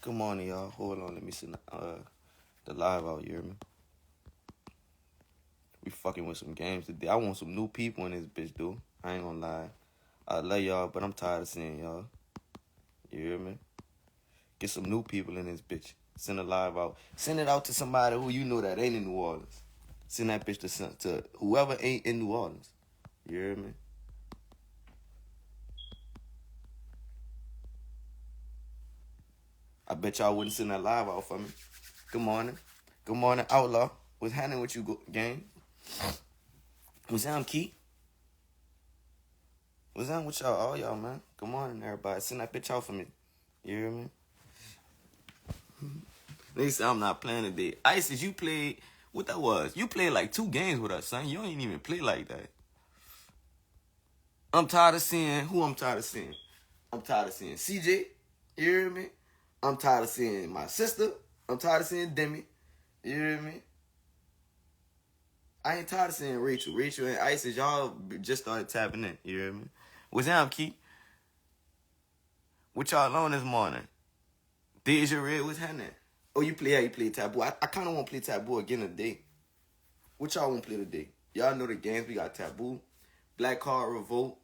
Good morning, y'all. Hold on, let me send the live out. You hear me? We fucking with some games today. I want some new people in this bitch, dude. I ain't gonna lie. I love y'all, but I'm tired of seeing y'all. You hear me? Get some new people in this bitch. Send a live out. Send it out to somebody who you know that ain't in New Orleans. Send that bitch to whoever ain't in New Orleans. You hear me? I bet y'all wouldn't send that live out for me. Good morning. Good morning, Outlaw. What's happening with you, gang? What's down, Key? What's down with y'all? All y'all, man. Good morning, everybody. Send that bitch out for me. You hear me? They say I'm not playing today. Isis, you played, what that was? You played like 2 games with us, son. You ain't even play like that. I'm tired of seeing, who I'm tired of seeing? I'm tired of seeing CJ. You hear me? I'm tired of seeing my sister. I'm tired of seeing Demi. You hear me? I ain't tired of seeing Rachel. Rachel and Isis, y'all just started tapping in. You hear me? What's down, Key? What y'all on this morning? Deja Red, what's happening? Oh, you play Taboo. I kind of want to play Taboo again today. What y'all want to play today? Y'all know the games. We got Taboo, Black Card Revolt,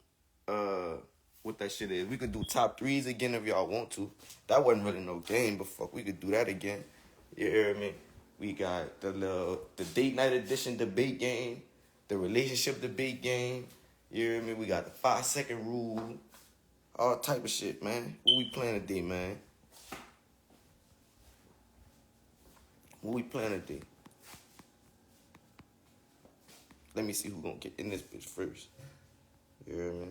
what that shit is. We could do top 3s again if y'all want to. That wasn't really no game, but fuck, we could do that again. You hear me? We got the date night edition debate game, the relationship debate game. You hear me? We got the 5-second rule, all type of shit, man. What we playing today, man? What we playing today? Let me see who gonna get in this bitch first. You hear me?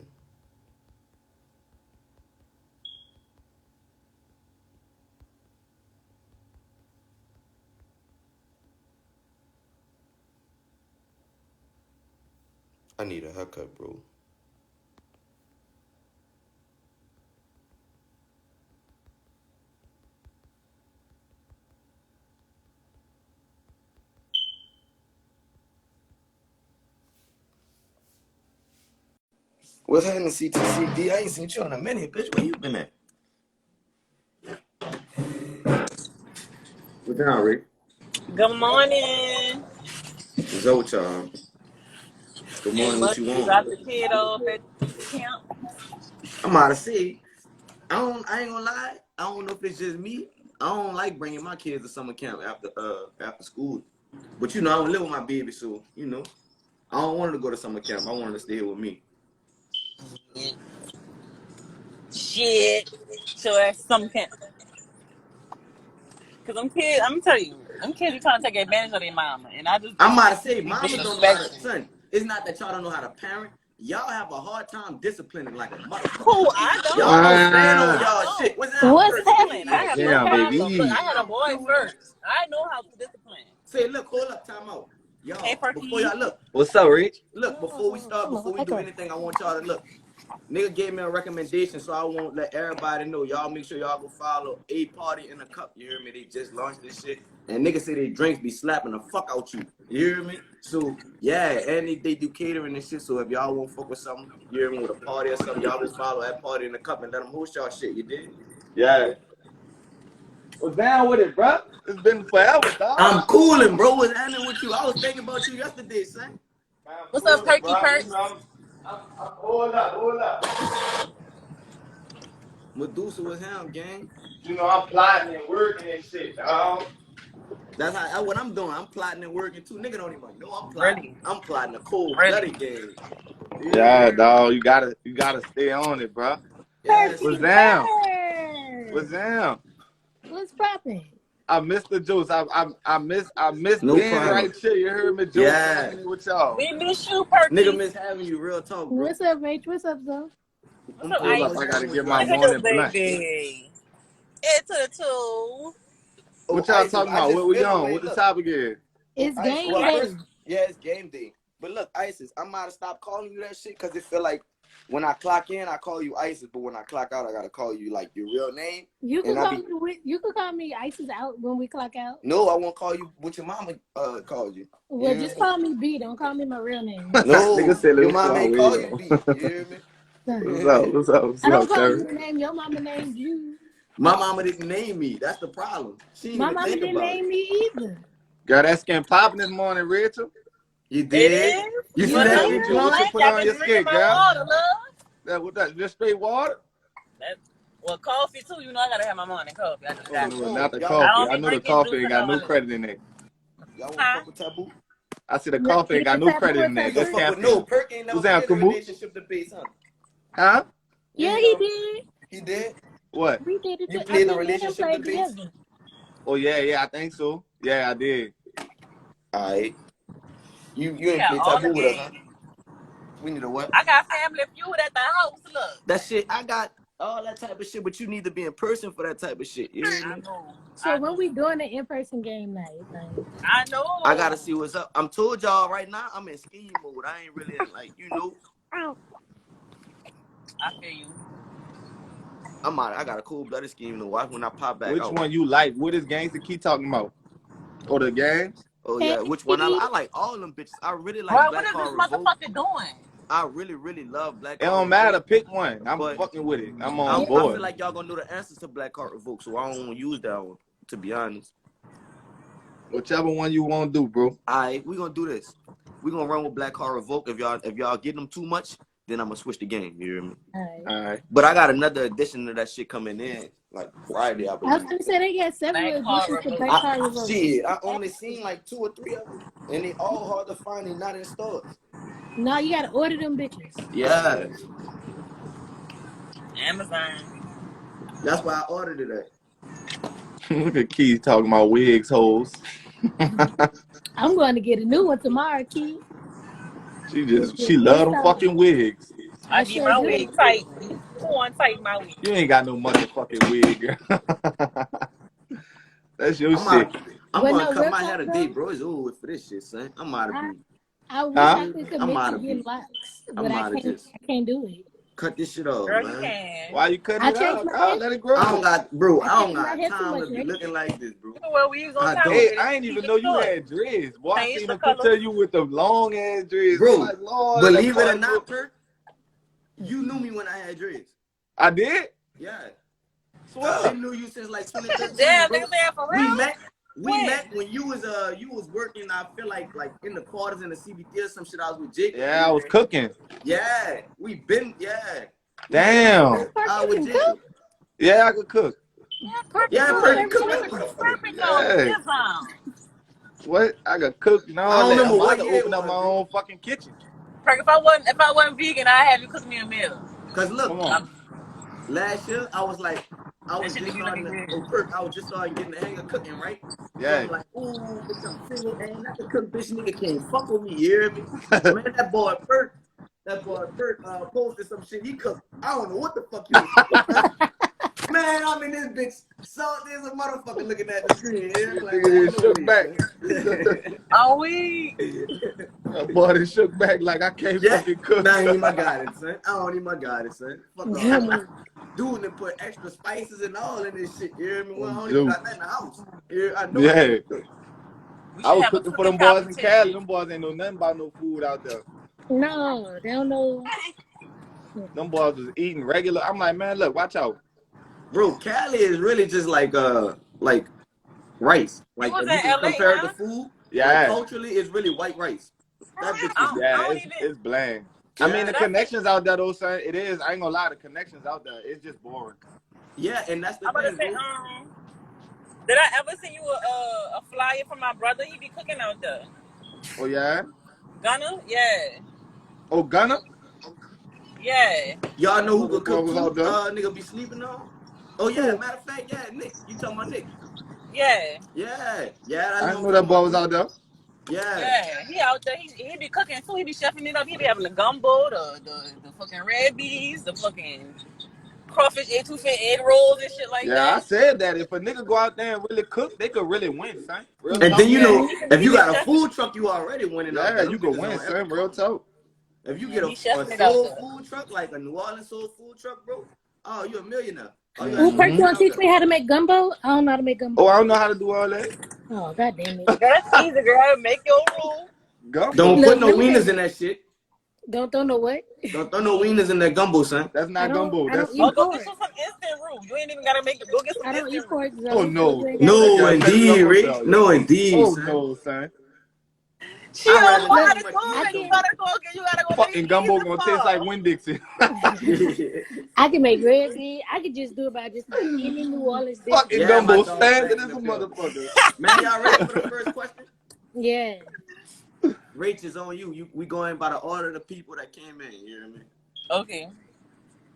I need a haircut, bro. What's happening, CTCD? I ain't seen you in a minute, bitch. Where you been at? What's down, Rick? Good morning. What's up with y'all? Good Ain't morning, what much. you You want? got the kid off at camp. I'm out of see. I ain't gonna lie. I don't know if it's just me. I don't like bringing my kids to summer camp after school. But you know, I don't live with my baby, so you know, I don't want her to go to summer camp. I want her to stay here with me. Shit. So at some camp. Cause them kids, I'm tell you, them kids be trying to take advantage of their mama, and I just I'm think about to that say, people be mamas don't know how to, disrespectful. son. It's not that y'all don't know how to parent. Y'all have a hard time disciplining like a motherfucker. Who I don't. Y'all don't stand on I Ah, y'all shit. don't. What's that, What's Perky? What happening? you I on? have no damn, problem. Look, baby. I had a boy first. I know how to discipline. Say, look, hold up, time out. Hey, Y'all, before Perky. y'all look, What's up, Rich? before we start, Hold before on, we do echo. anything, I want y'all to look. Nigga gave me a recommendation, so I won't let everybody know. Y'all make sure y'all go follow A Party in a Cup. You hear me? They just launched this shit. And niggas say they drinks be slapping the fuck out you. You hear me? So, yeah, and they do catering and shit. So if y'all won't fuck with something, you hear me, with a party or something, y'all go follow that Party in a Cup and let them host y'all shit. You did? Yeah. What's down with it, bro? It's been forever, dog. I'm cooling, bro. What's happening with you? I was thinking about you yesterday, son. Man, I'm What's up, cooling, Perky bro. You Perks? know, hold up, hold up. Medusa was him, gang. You know, I'm plotting and working and shit, dog. That's what I'm doing. I'm plotting and working too. Nigga don't even know I'm plotting. Really? I'm plotting a cold Really? blooded game. Yeah, Yeah. dog. You gotta stay on it, bro. Yeah, Perky What's son. down? What's Perk. down? What's poppin'? I missed the juice. I miss No being problem. right here. You heard me, juice, Yeah. rocking it with y'all. We miss you, Nigga Perky. miss having you. Real talk, bro. What's up, Rach? What's up, though? What's I'm up, Hold cool. up, Ice? What's I gotta happening with get you, my Look at Ice? your morning blunt. baby. Into the two. Oh, What y'all Isis, talking I about? just What we feel on? away. What the Look, topic is? It's Isis. game Well, Game. first, day. yeah, it's game day. But look, Isis, I might have stopped calling you that shit because it feel like when I clock in, I call you Isis, but when I clock out, I gotta call you like your real name. You And could I call be me. You could call me. Ice is out when we clock out. no, I won't call you what your mama called you. You Well, hear just me? call me B. Don't call me my real name. Nigga No, said your let's mom fly ain't way call you though. B. You hear I What's up? me? What's up? What's don't up, call Curry? you the name. Your mama named you. My mama didn't name me. That's the problem. She didn't My even mama think didn't about name it. me either. Girl, that skin popping this morning, Rachel. You It did? is. You see Well, that no, video? you What you ain't put got on been your drinking skin, my girl? water, love. That what that? Just straight water? Well, coffee too. You know I gotta have my morning coffee. I just Oh got no, to. not the Y'all I coffee. don't I be know the drinking coffee juice ain't and got all no that. credit in it. Y'all want to Huh? fuck with Taboo? I see the coffee ain't got no credit in there. You gonna Go fuck with campaign. no Perk ain't never Who's that, been in a Kumu? relationship debates, huh? Huh? Yeah, Ain't he never. did. He did. What? We did it. You I played the think me and him relationship played debates. together. Oh yeah, I think so. Yeah, I did. Alright. You We ain't got play all the Taboo with us, huh? games. We need a what? I got family feud at the house. Look. That shit. I got all that type of shit, but you need to be in person for that type of shit. You hear I me? know. So when we doing an in-person game night, like, I know. I gotta see what's up. I'm told y'all right now. I'm in ski mode. I ain't really in, like, you know. I feel you. I'm out. I got a cool blooded scheme to watch when I pop back Which out. one you like? What is games to keep talking about? Or the games? Oh yeah, which one? I like all them bitches. I really like Bro, what Black is this Card Revolt. motherfucker doing? I really love Black It Card don't matter. Revolt. Pick one. I'm But fucking with it. I'm I on feel board. like y'all gonna know the answers to Black Card Revolt, so I don't want to use that one. To be honest. Whichever one you want to do, bro. Alright, we gonna do this. We gonna run with Black Card Revolt. If y'all get them too much, then I'm gonna switch the game. You hear me? All right. But I got another edition of that shit coming in like Friday, I I was believe. gonna say they got several Black Card editions to Revolt. Black Card Revolt. Shit, I only seen like 2 or 3 of them, and they all hard to find. They not in stores. No, you gotta order them bitches. Yeah, Amazon. that's why I ordered it at. Look at Keith talking about wigs, hoes. I'm going to get a new one tomorrow, Key. She love them fucking wigs. I I need sure my do. wig tight. Who want tight my wig? You ain't got no motherfucking wig, girl. That's your shit. I'm But gonna no, cut real my talk, hair though, today, bro. It's over for this shit, son. I'm out of beat. I wish Huh? I could I'm commit out to of getting beat. locks, I'm but I out of can't. this. I can't do it. Cut this shit off, Girl, you man. can. Why you cutting I it changed out? my Oh, hair. let it grow. I don't got, bro. I don't changed my got hair too time much, to be right? looking like this, bro. You know what we was on I top don't. Hey, with it. I ain't even know you had dreads. Boy, I Change seen the a picture color. of you with the long ass dreads. Bro, I'm like, Lord, believe it or that's not, Perk, you knew me when I had dreads. I did? Yeah. Swear. I've been knew you since like 2013, Damn, bro. niggas there for We real? met. We When? met when you was working. I feel like in the quarters in the CBT or some shit. I was with Jake. Yeah, I was cooking. Yeah, we been. Yeah. Damn. I was can Jake. cook. Yeah, I could cook. Yeah, perfect. Yeah, Cook Perk every cook day. like a motherfucker. Perfect Yeah. on his on. What? I could cook and I all don't that. I'm remember about what to year it open up my was, bro. own fucking kitchen. Perk, if I wasn't vegan, I'd have you cook me a meal. Cause look, Come on. last year I was That shit just be looking starting good. Perk. I was just starting getting the hang of cooking, right? So Yeah. I'm like, ooh, bitch, I'm single, and not the cook, bitch, nigga can't fuck with me. You hear me? Man, that boy Perk posted some shit. He cooked. I don't know what the fuck he was cooking. Man, I'm in this bitch. So there's a motherfucker looking at the screen. Yeah? Like, Nigga shook no back. way, Oh, we. That boy done shook back like I can't yeah, fucking cook. nah, I ain't even got it, son. I don't even got it, son. Fuck all Damn. that. Dude, and put extra spices and all in this shit. You hear me? Well, I don't Dude. even got that in the house. I know. Yeah. We I should was have a cooking for them cooking boys in Cali. competition. Them boys ain't know nothing about no food out there. No, they don't know. Them boys was eating regular. I'm like, man, look, watch out. Bro, Cali is really just like rice. Like was if you in can LA, compare it huh? to food, Yeah. like culturally, it's really white rice. That bitch is I don't It's bland. Yeah. I mean, the That's- connections out there, though, son, it is. I ain't gonna lie, the connections out there, it's just boring. Yeah, and that's the I'm about to thing, say, bro. did I ever send you a flyer from my brother? He be cooking out there. Oh, yeah? Gunner? Yeah. Oh, Gunner? Yeah. Y'all know who Who could cook was out food? there? Nigga be sleeping on. Oh yeah, matter of fact, yeah, Nick. You talking about Nick? Yeah. Yeah, yeah. I didn't know that boy was out there. Yeah. Yeah. He out there. He be cooking too. He be chefing it up. He be having the gumbo, the fucking red beans, the fucking crawfish etouffee egg rolls and shit like Yeah, that. I said that. If a nigga go out there and really cook, they could really win, son. Real And talk. then you Yeah, know, he if be you got a chefing. food truck, you already winning. out Yeah, there. you Them could niggas win, on son. every Real corner. talk. If you Yeah, get he a chefing it out soul there. food truck, like a New Orleans soul food truck, bro, oh, you a millionaire. Oh, you Ooh, actually Perk, you winning want to out teach me how to make gumbo? I don't know how to make gumbo. Oh, I don't know how to do all that. Oh, god damn it. That's easy, girl. Make your room. there. Gumbo. Don't Look, put no let me wieners say- in that shit. Don't throw no what? Don't throw no wieners in that gumbo, son. That's not gumbo. I That's don't eat Or go pork. get you some instant roux. You ain't even gotta make it. Go get some I don't eat instant pork, roux. so oh no. you ain't gotta No, Gotta set it indeed, up for Rich. failure. No, indeed, Oh son. no, son. She I'd don't rather know not how Look, to eat much do I it. eat You can gotta go Fucking get gumbo easy gonna taste like for. Winn-Dixie. I can make red bean. I can just do about just about any New Orleans dish. Fucking Yeah, my gumbo dog standing Flex as a in the building. motherfucker. Man, y'all ready for the first question? Yeah. Rach is on you. We going by the order of the people that came in. You know what I mean? Okay.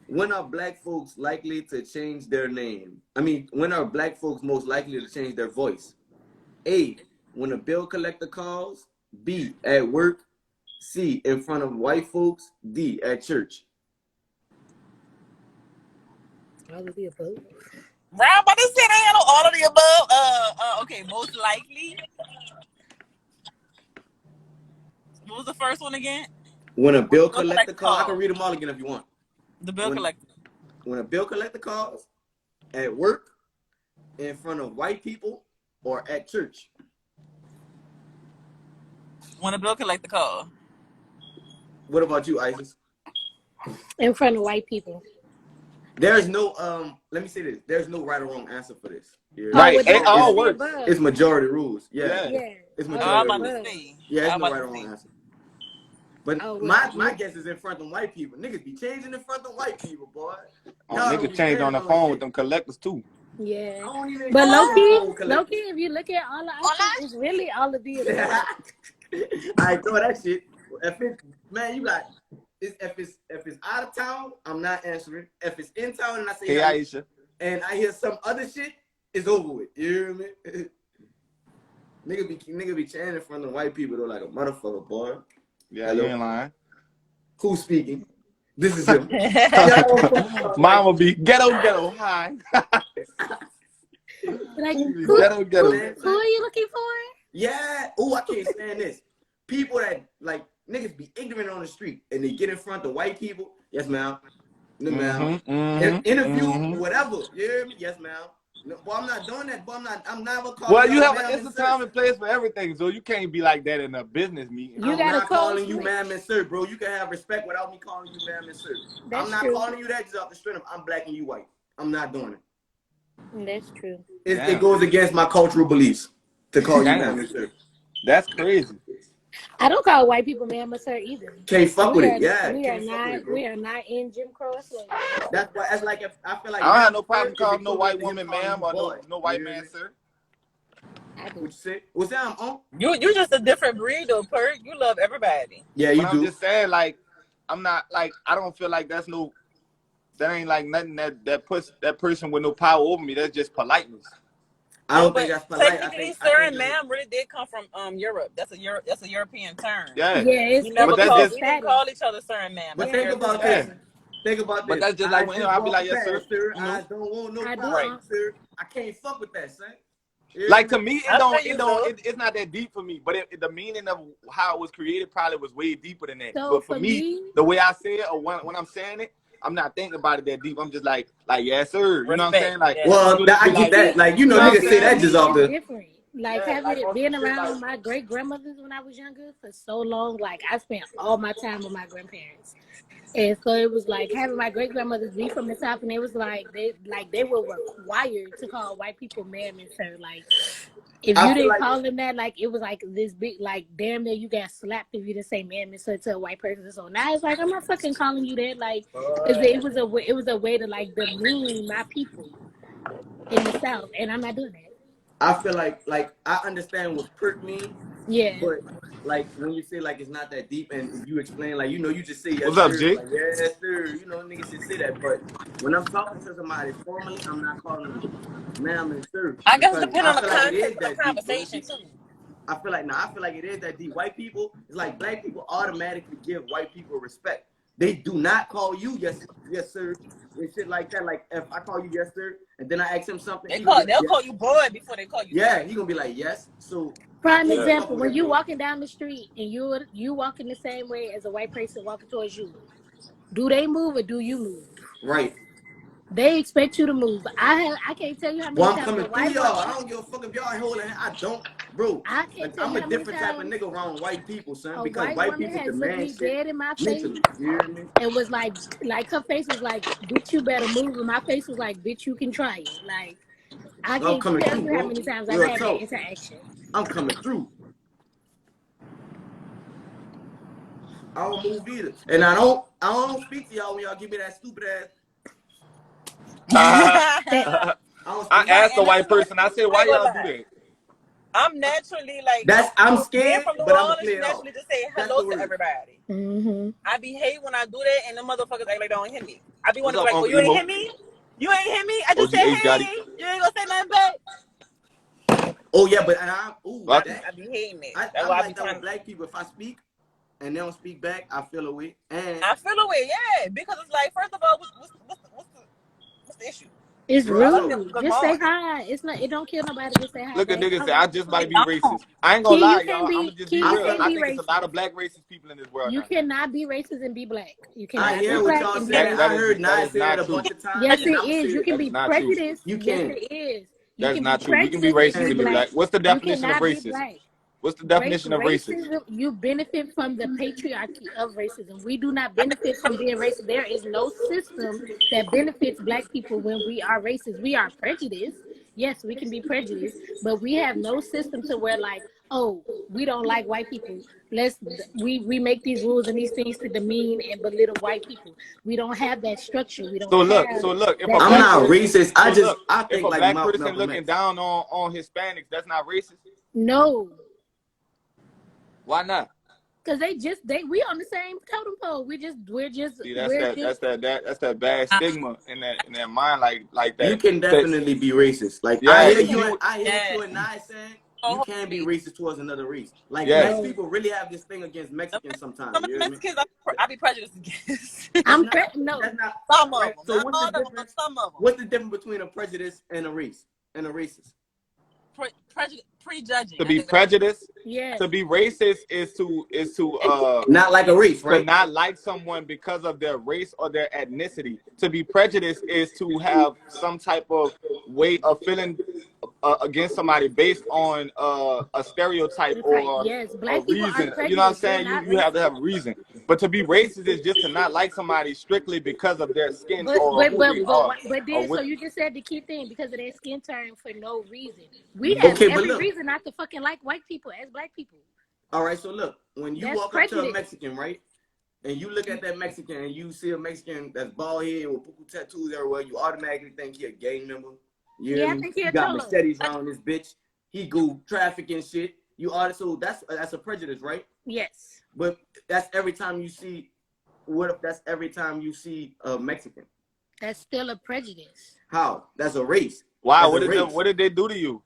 When are black folks likely to change their name? I mean, when are black folks most likely to change their voice? A, when a bill collector calls. B, at work. C, in front of white folks. D, at church. All of the above. Round about to say they had all of the above. Okay, most likely. What was the first one again? When a bill Bill collector collector calls, I call. can read them all again if you want. The bill When- collector. When a bill collector calls, at work, in front of white people, or at church. When a bill collector call. What about you, Isis? In front of white people. There's no let me say this. There's no right or wrong answer for this. Yeah. Oh, Right, well, it that's all all of the works. above. It's majority rules. Yeah. Yeah. Yeah. It's Oh, majority I'm about rules. to say. Yeah, it's I'm no about right or to wrong say. answer. But Oh, my well, guess is in front of white people. Niggas be changing in front of white people, boy. Oh, Y'all don't nigga be changed on saying the no phone shit. with them collectors too. I yeah. don't even But call low them key, phone collectors. if you look at all the options, it's really all of the above. I throw that shit. If it, man, you got if it's out of town, I'm not answering. If it's in town and I say Hey, hi, Aisha. and I hear some other shit, it's over with. You hear me? Nigga be chanting in front of white people though like a motherfucker, boy. Yeah, Hello? you ain't lying. Who's speaking? This is him. Mama be ghetto high. Like, Ghetto. who are you looking for? Yeah. Oh, I can't stand this. People that like niggas be ignorant on the street and they get in front of white people. Yes, ma'am. No, ma'am. Interview, whatever. You hear me? Yes, ma'am. No, well, I'm not doing that. But I'm never calling. Well, you have ma'am it's and a sir. time and place for everything, so you can't be like that in a business meeting. You I'm gotta not calling you ma'am and sir, bro. You can have respect without me calling you ma'am and sir. That's I'm not true. calling you that just off the strength of I'm black and you white. I'm not doing it. That's true. It goes against my cultural beliefs to call you Damn. ma'am and sir. That's crazy. I don't call white people ma'am or sir either. Can't fuck with it. Yeah, we can't fuck with it, bro. we are not in Jim Crow slavery. That's why. That's like if I feel like I don't have no problem if calling it no comes white to him woman calling ma'am you or boy, no white you man hear me? sir. I do. What you say? What's that? I'm on? You just a different breed though, Perk. You love everybody. Yeah, you But do. I'm just saying, like, I'm not like I don't feel like that ain't like nothing that puts that person with no power over me. That's just politeness. I don't think that's polite. Technically, sir and ma'am really did come from Europe. That's a European term. Yeah. Yeah, We never But that's called. just- We didn't call each other sir and ma'am. But That's think European. about Yeah. this. Think about But this. that's just I like when just I'll be walk like, yes, sir. past, sir. You know? I don't want no I do. problem, sir. I can't fuck with that, son. You Like hear to me? me, I feel you, though. it's not that deep for me. But the meaning of how it was created probably was way deeper than that. So but for me, the way I say it or when I'm saying it, I'm not thinking about it that deep. I'm just like yes, sir. You know what I'm saying? Like, Respect, Well, I get that. Like, you know, No, niggas say that just off it's the. different. Like Yeah, having like, been shit, around like- my great grandmothers when I was younger for so long, like I spent all my time with my grandparents. And so it was like having my great grandmothers be from the South, and it was like they were required to call white people ma'am and sir. Like if I you feel didn't like- call them that, like it was like this big, like damn near you got slapped if you didn't say ma'am and sir to a white person. So now it's like I'm not fucking calling you that. Like 'cause it was a way to like demean my people in the South, and I'm not doing that. I feel like I understand what perk means, Yeah. but like when you say like it's not that deep, and if you explain like you just say yes, What's up, sir, Jake? like yes, sir. You know, niggas should say that. But when I'm talking to somebody formally, I'm not calling them ma'am and sir. I guess because depending on the feel like it is context of that the deep, conversation bro. too. I feel like it is that deep. White people, it's like black people automatically give white people respect. They do not call you yes, sir, and shit like that. Like if I call you yes, sir, and then I ask him something, They'll call you boy before they call you. yeah, sir. he gonna be like yes. So Prime Yeah. example, when you walking down the street and you walking the same way as a white person walking towards you, do they move or do you move? right. They expect you to move. I can't tell you how many Well, I'm times coming a white through y'all. I person. don't give a fuck if y'all holding. I don't. bro. I can't tell I'm you a how many different type of times nigga around white people, son, a because white white woman people has looked demand me shit dead in my face mentally. You hear me? and was like her face was like, bitch, you better move. And my face was like, bitch, you can try it. Like, I I'm can't coming tell through, you how bro. many times I've Real had that talk. interaction. I'm coming through. I don't move either, and I don't speak to y'all when y'all give me that stupid ass. That, I don't I speak. Right, asked a and white that's what person. I said, I "Why ain't gonna y'all do lie. that?" I'm naturally like, I'm being scared, from New but I'm gonna Orleans, play you it off. naturally just say That's hello the to word. everybody. mm-hmm. I be hate when I do that, and the motherfuckers act like they don't hear me. I be What's wanting to be up, like, oh, Uncle you ain't Emo? hear me? You ain't hear me? I just said, OGH got it. hey, you ain't gonna say nothing back? Oh yeah, but and I Well, I be hating it. That's I'm why I be like that with trying. black people. If I speak and they don't speak back, I feel away. And I feel away, yeah, because it's like, first of all, what's the issue? It's real All of talk. them rude. good Just say morning. hi. It's not. It don't kill nobody to say hi look at back. niggas I say, "I want just to might They be say. don't. racist." I ain't gonna Key, you lie, can't y'all. I'm be. gonna just be Key, you I real. feel can't I be think it's a lot of racist. black racist people in this world You now. cannot be racist and be black. You I cannot be hear what black y'all and be saying. That I racist. is heard Nas say not it a true. bunch of times, Yes, and it I'm gonna say is. You it. can That is be not true. prejudiced. You Yes, can. it is. You That is can be not true. We can be prejudiced and racist be and be black. black. What's the You definition of cannot be racist? black. What's the definition of racist? Racism, you benefit from the patriarchy of racism. We do not benefit from being racist. There is no system that benefits black people when we are racist. We are prejudiced. Yes, we can be prejudiced, but we have no system to where like, oh, we don't like white people. We make these rules and these things to demean and belittle white people. We don't have that structure. We don't have So look, if a that I'm black not system. person, racist. so look, I if think a like black person Malcolm looking X. down on Hispanics, that's not racist. No. Why not? Cause we on the same totem pole. See, We're just that's that bad stigma in that mind, like You that. can That definitely be racist. Like yeah, if I hear what Yeah. you and I saying. You Oh, can be racist towards another race. Like yes, black no. people really have this thing against some Mexicans sometimes. of the You hear me? Mexicans I be prejudiced against. That's not. No. That's not Some of right. them, So not what's the all of them, but difference? some of them. What's the difference between a prejudice and a race and a racist? Prejudging. to I be think that's prejudiced, Yes. to be racist is to Not like a race, to right? not like someone because of their race or their ethnicity. To be prejudiced is to have some type of way of feeling against somebody based on a stereotype or Yes. a Black people reason. aren't You know what I'm prejudiced. We're saying? not You have to racist. have a reason. But to be racist is just to not like somebody strictly because of their skin But or but who but they but are why- but or then so what. you just said the key thing because of their skin tone for no reason. We have Okay, but every look. reason not to fucking like white people as black people. All right, so look. When you That's walk up to a prejudice. Mexican, right, and you look at that Mexican and you see a Mexican that's bald head with puku tattoos everywhere, you automatically think he a gang member. You hear Yeah, I me? think he He a got cholo. machetes around this bitch. He go trafficking shit. You also that's a prejudice, right? Yes. But that's every time you see. What if that's every time you see a Mexican? That's still a prejudice. How? That's a race. Wow, That's a race. what did they do to you?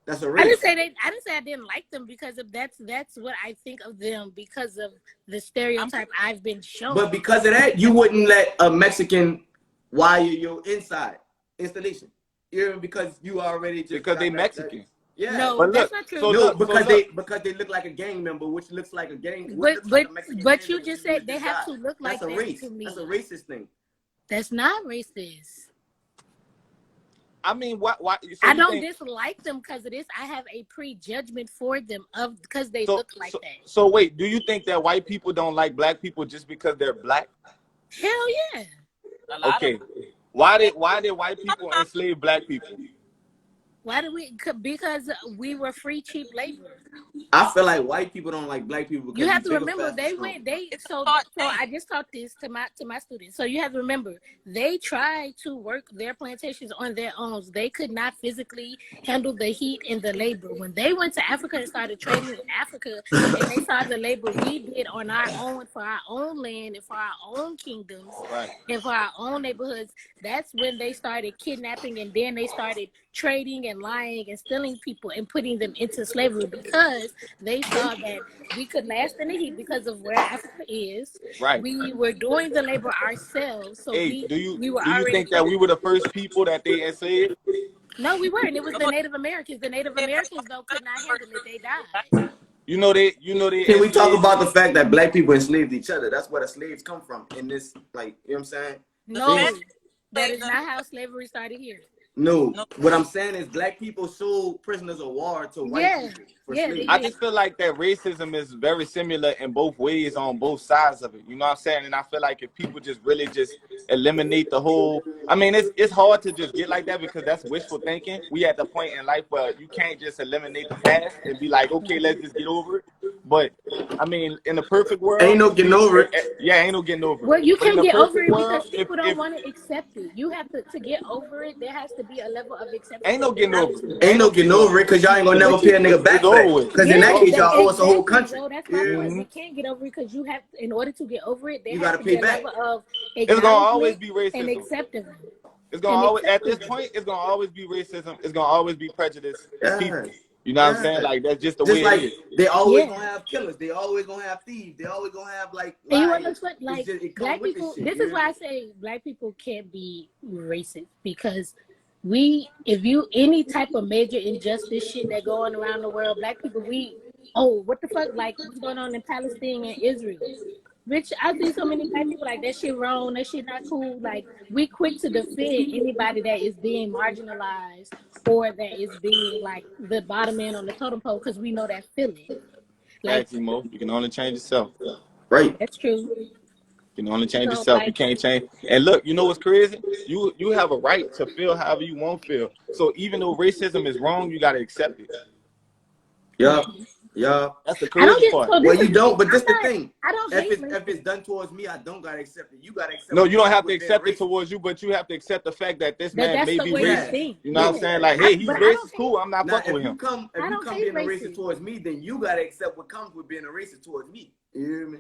That's a I didn't race. say I didn't say I didn't like them because of that's what I think of them because of the stereotype I've been shown. But because of that, you wouldn't let a Mexican wire your inside installation. You know, because you already just Because they got Mexican. yeah. No, But that's look, not true. so No, look, because they look like a gang member, which looks like a gang. What looks like a Mexican gang you member to just you said is they this have guy. to look like That's a that race. to me. That's a racist thing. That's not racist. I mean, why? So I you don't think, dislike them because of this. I have a prejudgment for them because they so, look like so, that. so wait, do you think that white people don't like black people just because they're black? Hell yeah. a lot Okay. of Why did white people enslave black people? Why do we? Because we were free, cheap labor. I feel like white people don't like black people because You we have to bigger, remember faster, stronger. so thought I just taught this to my students. So you have to remember they tried to work their plantations on their own. They could not physically handle the heat and the labor. When they went to Africa and started trading in Africa and they saw the labor we did on our own for our own land and for our own kingdoms Right. and for our own neighborhoods, that's when they started kidnapping and then they started trading and lying and stealing people and putting them into slavery because they saw that we could last in the heat because of where Africa is. Right. We were doing the labor ourselves, so Hey, we were do you already think that we capable. were the first people that they enslaved? No, we weren't. It was the them. Native Americans. The Native Americans though could not handle it. They died. You know they Can we talk enslaved. about the fact that black people enslaved each other? That's where the slaves come from. In this, like, you know what I'm saying? No, These- that is not how slavery started here. No, No. what I'm saying is black people sold prisoners of war to white Yeah, people for yeah, slavery. they I did. just feel like that racism is very similar in both ways on both sides of it. You know what I'm saying? And I feel like if people just really just eliminate the whole, I mean, it's hard to just get like that because that's wishful thinking. We at the point in life where you can't just eliminate the past and be like, okay, let's just get over it. But I mean, in the perfect world, Ain't no getting over it. yeah, ain't no getting over it. Well, you But in can't the get over perfect it world, because people don't if want to accept it. You have to get over it. There has to be a level of ain't no acceptance getting that over has it, to Ain't ain't no no getting getting over over it. it because y'all ain't gonna never but pay a you, nigga back It's for over that. with. Because in that yeah, case, y'all owe us a whole exactly, country. bro. That's my Yeah, point. We can't get over it because you have, in order to get over it, there you has gotta to pay be a back. level of It's gonna always acknowledgement be and racism. acceptance It's gonna and always at this acceptance. point, it's gonna always be racism. It's gonna always be prejudiced Yeah, people. You know what I'm saying? yeah. Like that's just the Just way it like is. they always Yeah. gonna have killers, they always gonna have thieves, they always gonna have like And you want liars. to know, It's like just it come black with this people. shit. This You is hear why me? I say black people can't be racist because if you any type of major injustice shit that going around the world, black people, what the fuck, like what's going on in Palestine and Israel? Bitch, I see so many black people like that shit wrong, that shit not cool. Like we quick to defend anybody that is being marginalized or that is being like the bottom man on the totem pole because we know that feeling. Like Facts, Mo. You can only change yourself. Right. that's true. You can only change So yourself. You like can't change. And look, you know what's crazy? You have a right to feel however you want to feel. So even though racism is wrong, you gotta accept it. Yeah. Yeah. That's the I don't crazy get part. so Well, this you is the don't, thing. but this the thing. I don't If hate it's racism. done towards me, I don't gotta accept it. You gotta accept No, what you don't comes have to with being accept it racist. towards you, but you have to accept the fact that this That man that's may the be way you Yeah. racist. think. You know what I'm Yeah. saying? Like, hey, he's But I don't racist. hate Cool. I'm not Now, fucking with him. I if you don't come hate being a racist racism. towards me, then you gotta accept what comes with being a racist towards me. You hear me?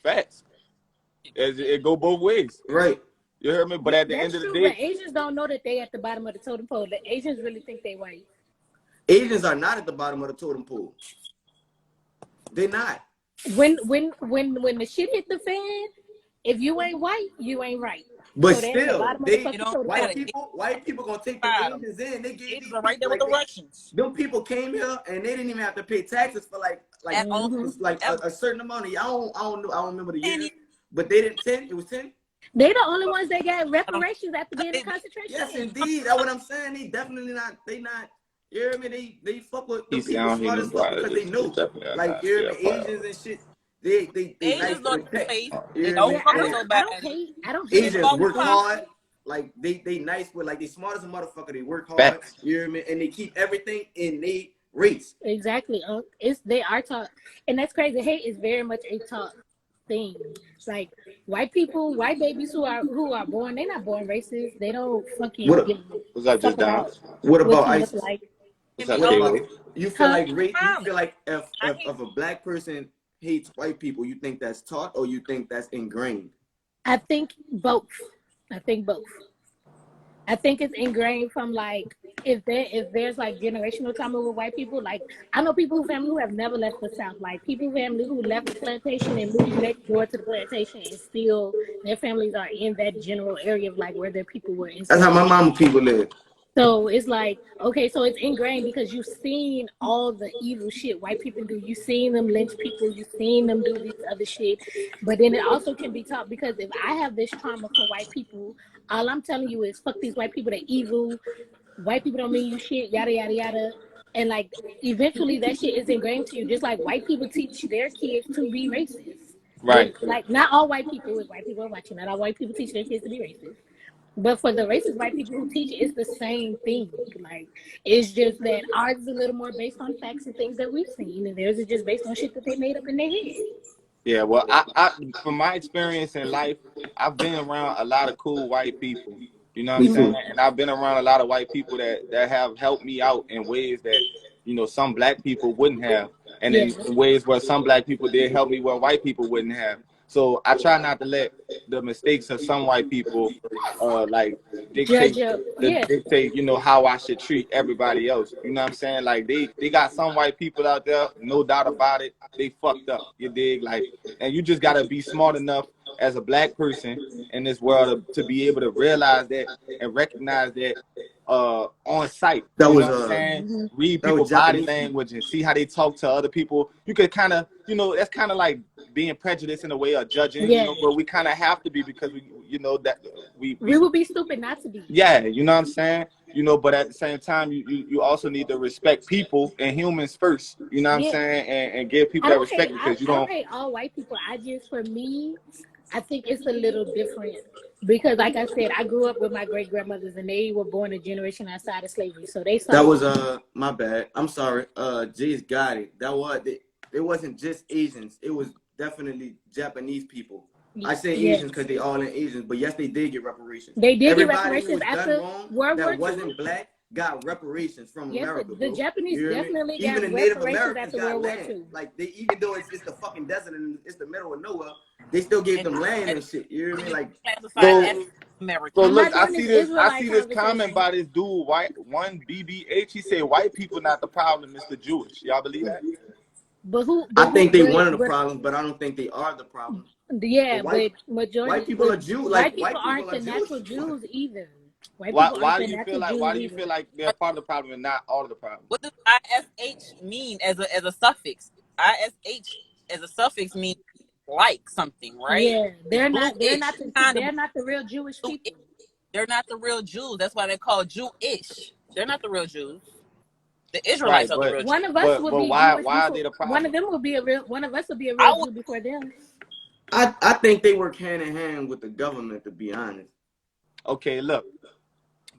Facts. It go both ways. Right. You heard me? But Yeah, at the end that's of the true. But day, Asians don't know that they at the bottom of the totem pole. The Asians really think they white. Asians are not at the bottom of the totem pole. They're not. When the shit hit the fan, if you ain't white, you ain't right. But So they're at the still, bottom of the It fucking don't totem matter. pole. white people gonna take them Bottom. Asians in. They gave Asians these are right people there with the Russians. them people came here and they didn't even have to pay taxes for like At all. Ever. a certain amount of. I don't know. I don't remember the 10 year, years. but they didn't 10. It was 10. They the only ones that got I don't. reparations after being in They, concentration Yes, camps. indeed. That's what I'm saying. They definitely not. They not. You hear me? They fuck with them he people sound smart here as fuck nobody. because they It's know. definitely Like not. you hear Yeah, me? Asians and shit. They nice Asians to know the their tech. face. You They hear don't me? Yeah, fuck And so bad. I don't hate Asians Fuck work racism. pop. hard. Like they nice with like they smart as a motherfucker. They work hard. facts. You hear me? And they keep everything in they race. Exactly. They are taught, and that's crazy. Hate is very much a taught thing. Like white people, white babies who are born, they're not born racist. They don't fucking What give What's a up, fuck just down? about what what about you look ISIS? like. What's Can be up, What K all about Wave? you feel Huh? like you violent. feel like I hate if a black person hates white people, you think that's taught or you think that's ingrained? I think both. I think both. I think it's ingrained from like if there's like generational trauma with white people. Like I know people who have never left the South. Like people family who left the plantation and moved next door to the plantation and still their families are in that general area of like where their people were That's how enslaved. my mama people live. So it's like, okay, so it's ingrained because you've seen all the evil shit white people do. You've seen them lynch people. You've seen them do this other shit. But then it also can be taught because if I have this trauma for white people, all I'm telling you is fuck these white people, they're evil. White people don't mean you shit, yada, yada, yada. And like, eventually that shit is ingrained to you. Just like white people teach their kids to be racist. Right. Like, not all white people, if white people are watching, not all white people teach their kids to be racist. But for the racist white people who teach it, it's the same thing. Like, it's just that ours is a little more based on facts and things that we've seen, and theirs is just based on shit that they made up in their head. Yeah, well, I from my experience in life, I've been around a lot of cool white people. You know what I'm Me saying? too. And I've been around a lot of white people that have helped me out in ways that, some black people wouldn't have. And Yeah. in ways where some black people did help me where white people wouldn't have. So I try not to let the mistakes of some white people like Judge up. Yeah. dictate, how I should treat everybody else. You know what I'm saying? Like they got some white people out there, no doubt about it. They fucked up. You dig? Like, and you just gotta be smart enough as a black person in this world to be able to realize that and recognize that on site. That You was know what I'm saying? Mm-hmm. Read that was people's body Japanese people. language and see how they talk to other people. You could kind of, you know, that's kind of like being prejudiced in a way of judging, you Yeah, know, but we kind of have to be because we, you know, that we we would be stupid not to be. yeah, you know what I'm saying? You know, but at the same time, you also need to respect people and humans first. You know what I'm Yeah, saying? And give people I that don't hate. respect because you I don't don't. hate all white people. I just, for me, I think it's a little different because, like I said, I grew up with my great grandmothers, and they were born a generation outside of slavery, so they That saw. was my bad. I'm sorry. Jay's got it. That was it wasn't just Asians. It was definitely Japanese people. I say Yeah, Asians because they all in Asians, but yes, they did get reparations. they did get Everybody who reparations was done after wrong World War that II. wasn't black got reparations from Yes, America, the bro. Japanese You hear me? definitely Even got the Native reparations Americans after got World War land. II. Like they, even though it's the fucking desert and it's the middle of nowhere, they still gave And them land and shit. You hear me? Like classified So as American. so I'm look, not doing this I Israelite see this comment conversation, by this dude, white one BBH. He said white people not the problem, it's the Jewish. Y'all believe that? but I think they one of the problems, but I don't think they are the problem. yeah, But white but majority, people but are Jew. white Like people white people aren't are the Jewish. natural Jews either. White Why people aren't why the do you feel natural like Jews either. they're part of the problem and not all of the problem? What does ISH mean as a suffix? ISH as a suffix means like something, right? Yeah, Bluish, kind of. they're not the real Jewish Bluish. people. They're not the real Jews. That's why they're called Jewish. They're not the real Jews. The Israelites Right, are the real Jews. One of us would but be Jewish why are before they the one of problem? them would be a real one of us would be a I real would. Jew before them. I think they work hand in hand with the government, to be honest. Okay, look.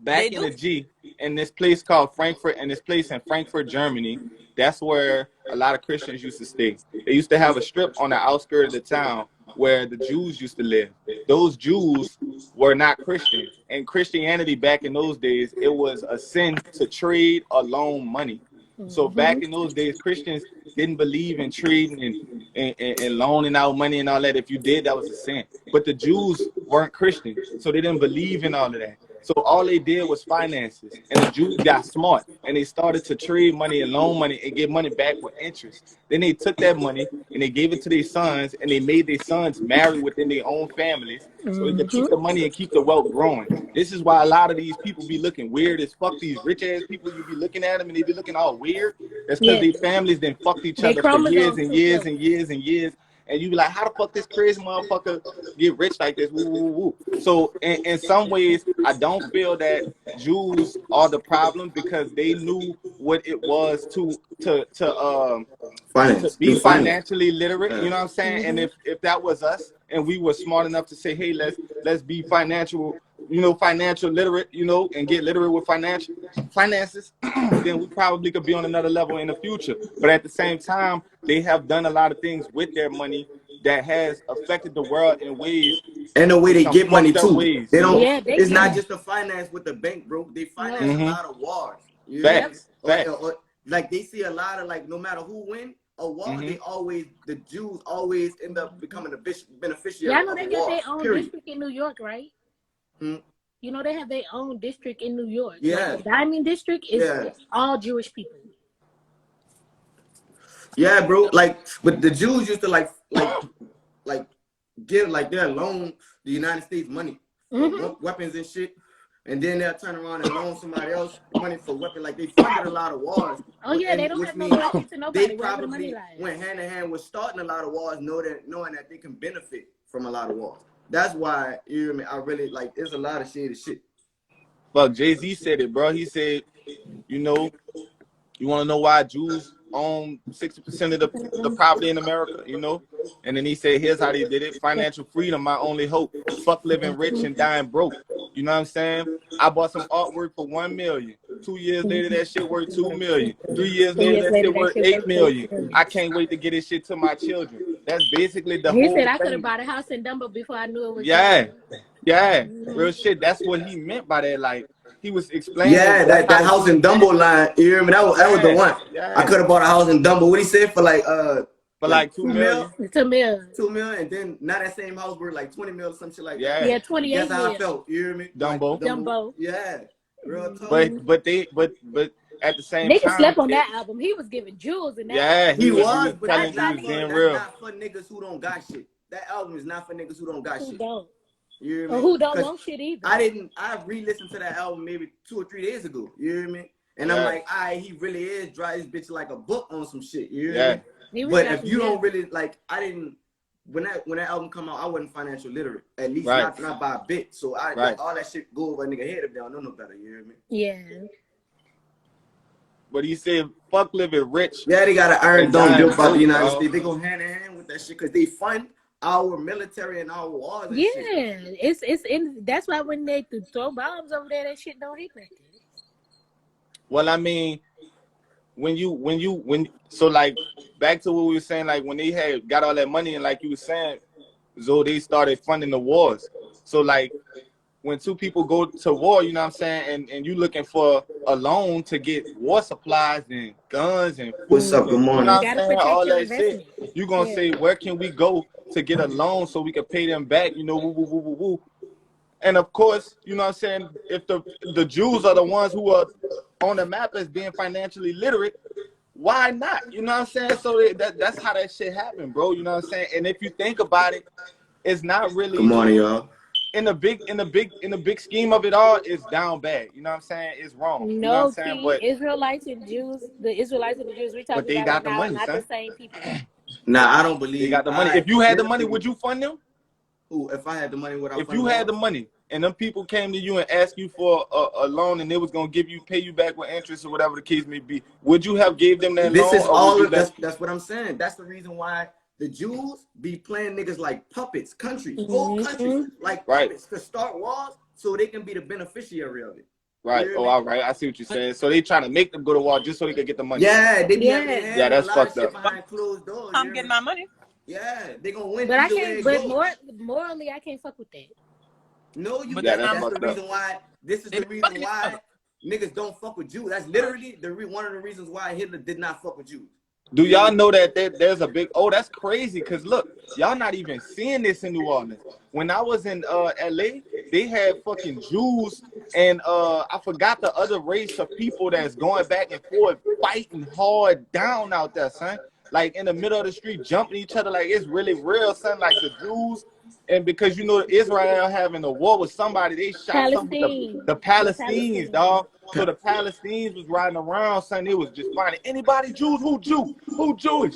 They Back in do. the G, in this place called Frankfurt, in this place in Frankfurt, Germany, that's where a lot of Christians used to stay. They used to have a strip on the outskirts of the town where the Jews used to live. Those Jews were not Christian. And Christianity back in those days, it was a sin to trade or loan money. So Mm-hmm. back in those days, Christians didn't believe in trading and loaning out money and all that. If you did, that was a sin. But the Jews weren't Christian, so they didn't believe in all of that. So all they did was finances. And the Jews got smart and they started to trade money and loan money and get money back with interest. Then they took that money and they gave it to their sons and they made their sons marry within their own families so they could keep the money and keep the wealth growing. This is why a lot of these people be looking weird as fuck. These rich ass people, you be looking at them and they be looking all weird. That's because Yeah, their families then fucked each they other for years chromosomes and too years close. and years and years. And you be like, how the fuck this crazy motherfucker get rich like this? Woo, woo, woo. So in some ways, I don't feel that Jews are the problem because they knew what it was to Finance, be do finance. financially literate. You know what I'm saying? And if that was us and we were smart enough to say, hey, let's be financial literate, and get literate with finances, then we probably could be on another level in the future. But at the same time, they have done a lot of things with their money that has affected the world in ways, And the way in they some get money fucked up too. ways, They don't. Yeah, they It's not can. just the finance with the bank, bro. They No. finance a lot of wars. You hear me? Yep. Facts. Like they see a lot of, like, no matter who win a war, the Jews always end up becoming the beneficiary Yeah, I know of they a got war. their own Period. district in New York, right? Hmm? You know they have their own district in New York. Yeah. Like the Diamond District is all Jewish people. Yeah, bro. Like, but the Jews used to like give like their loan the United States money for weapons and shit, and then they'll turn around and loan somebody else money for weapons. Like they funded a lot of wars. Oh yeah, they don't which have no means loyalty to nobody. they Wherever the money probably lies. went hand in hand with starting a lot of wars, knowing that they can benefit from a lot of wars. That's why, you hear me? I really like. There's a lot of shady shit. Well, Jay-Z said it, bro. He said, you want to know why Jews own 60% of the property in America, And then he said, here's how they did it. Financial freedom, my only hope. Fuck living rich and dying broke. You know what I'm saying? I bought some artwork for $1 million. 2 years later, that shit worth $2 million. 3 years later, that shit worth $8 million. I can't wait to get this shit to my children. That's basically the He whole said I could have thing. bought a house in Dumbo before I knew it was Yeah, real shit. That's what he meant by that. Like, he was explaining. Yeah, that house in Dumbo line. You hear me? That was the one. Yeah. I could have bought a house in Dumbo. What he said for like like $2 million. $2 million. $2 million, and then now that same house worth like $20 million or some shit like that. Yeah, 28 That's how I million. felt. You hear me? Dumbo. Like, Dumbo. Yeah. Real talk. But at the same Niggas time, slept on that album. He was giving jewels in that. Yeah, He was, but telling that's you, being not real. for niggas who don't got shit. That album is not for niggas who don't got Who shit. don't? You hear Or me? who don't 'Cause want shit either. I re-listened to that album maybe 2 or 3 days ago. You hear me? And I'm Yeah. like, he really is dry his bitch like a book on some shit. You hear Yeah. me? He was But dropping if you don't gems. really like, I didn't when that album come out, I wasn't financial literate. At least Right. not by a bit. So Right. all that shit go over a nigga head if they don't know no better. You hear me? Yeah. But he said, "Fuck living rich." Yeah, they got an Iron And Dome dying built by the broke, United dog. States. They go hand in hand with that shit because they fund our military and our wars and Yeah, shit. it's in. That's why when they throw bombs over there, that shit don't hit nothing. Well, I mean, so like back to what we were saying, like when they had got all that money and like you were saying, so they started funding the wars. So like when two people go to war, you know what I'm saying, and you looking for a loan to get war supplies and guns and What's food up? and Good you know morning. what You I'm gotta saying, protect all your that shit, investment. you gonna Yeah. say, where can we go to get a loan so we can pay them back, you know, woo, woo, woo, woo, woo. And of course, you know what I'm saying, if the Jews are the ones who are on the map as being financially literate, why not? You know what I'm saying? So that's how that shit happened, bro. You know what I'm saying? And if you think about it, it's not Good really morning, y'all. in the big scheme of it all, it's down bad. You know what I'm saying? It's wrong. You know what I'm No, saying? Key, Israelites and Jews, the Israelites and the Jews we're But talking they about right got the now are money, not the son. same people. Nah, I don't They believe. got the money. If you had the money, would you fund them? Who? If I had the money, would I If fund you had the wars? money and them people came to you and asked you for a loan and they was gonna pay you back with interest or whatever the case may be, would you have gave them that This loan is or would all you of let? that's what I'm saying. That's the reason why the Jews be playing niggas like puppets, countries, whole Mhm. countries, like Right, puppets to start wars so they can be the beneficiary of it. You right. hear Oh, me? all right. I see what you're saying. So they trying to make them go to war just so they could get the money. Yeah, they be having their Yeah. hands Yeah, in a that's lot of fucked shit up. behind closed doors. You I'm hear getting me? my money. Yeah, they gonna win But I either way can't. it But goes. morally, I can't fuck with that. No, you But Yeah, then can't. that's I'm That's the fucked up. reason why. This is they the be reason fucking each why other. niggas don't fuck with Jews. That's literally one of the reasons why Hitler did not fuck with Jews. Do You hear y'all me? know that there's a big? Oh, that's crazy. Cause look, y'all not even seeing this in New Orleans. When I was in LA, they had fucking Jews and I forgot the other race of people that's going back and forth, fighting hard down out there, son. Like in the middle of the street, jumping each other like it's really real, son. Like the Jews, and because you know Israel having a war with somebody, they shot some with Palestine, the the Palestinians, Palestinians. dog. So the Palestinians was riding around, son. It was just finding anybody Jews, who Jew, who Jewish.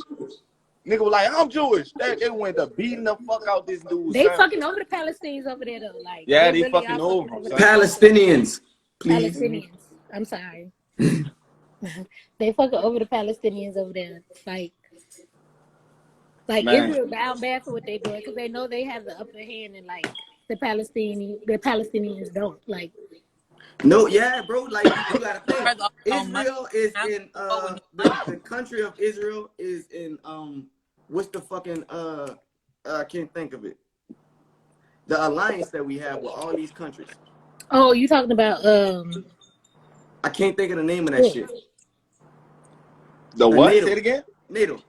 Nigga was like, I'm Jewish. They went to beating the fuck out this dude, They son. fucking over the Palestinians over there though. Like Yeah, they they really fucking are over fucking them, over the son. Palestinians, please. Palestinians. I'm sorry. They fucking over the Palestinians over there. Like Man, Israel bound bad for what they're doing because they know they have the upper hand and like the Palestinians don't. Like No, yeah, bro. Like you gotta think. Spread all money. Israel is Now in go with no money. the country of Israel is in what's the fucking I can't think of it. The alliance that we have with all these countries. oh, you talking about I can't think of the name of that shit. the what? NATO. Say it again. NATO.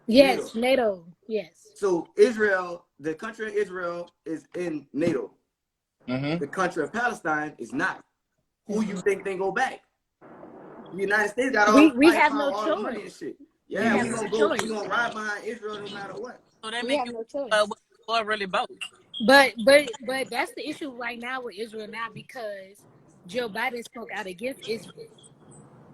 yes, NATO. Yes. So Israel, the country of Israel is in NATO. Mm-hmm. The country of Palestine is not. Who you think they go back? The United States got all We have firepower, no all the money and choice. shit. We Yeah, have we no gonna go. choice. We gonna ride behind Israel no matter what. So that We make have you no choice. what the war really about. But that's the issue right now with Israel now because Joe Biden spoke out against Israel.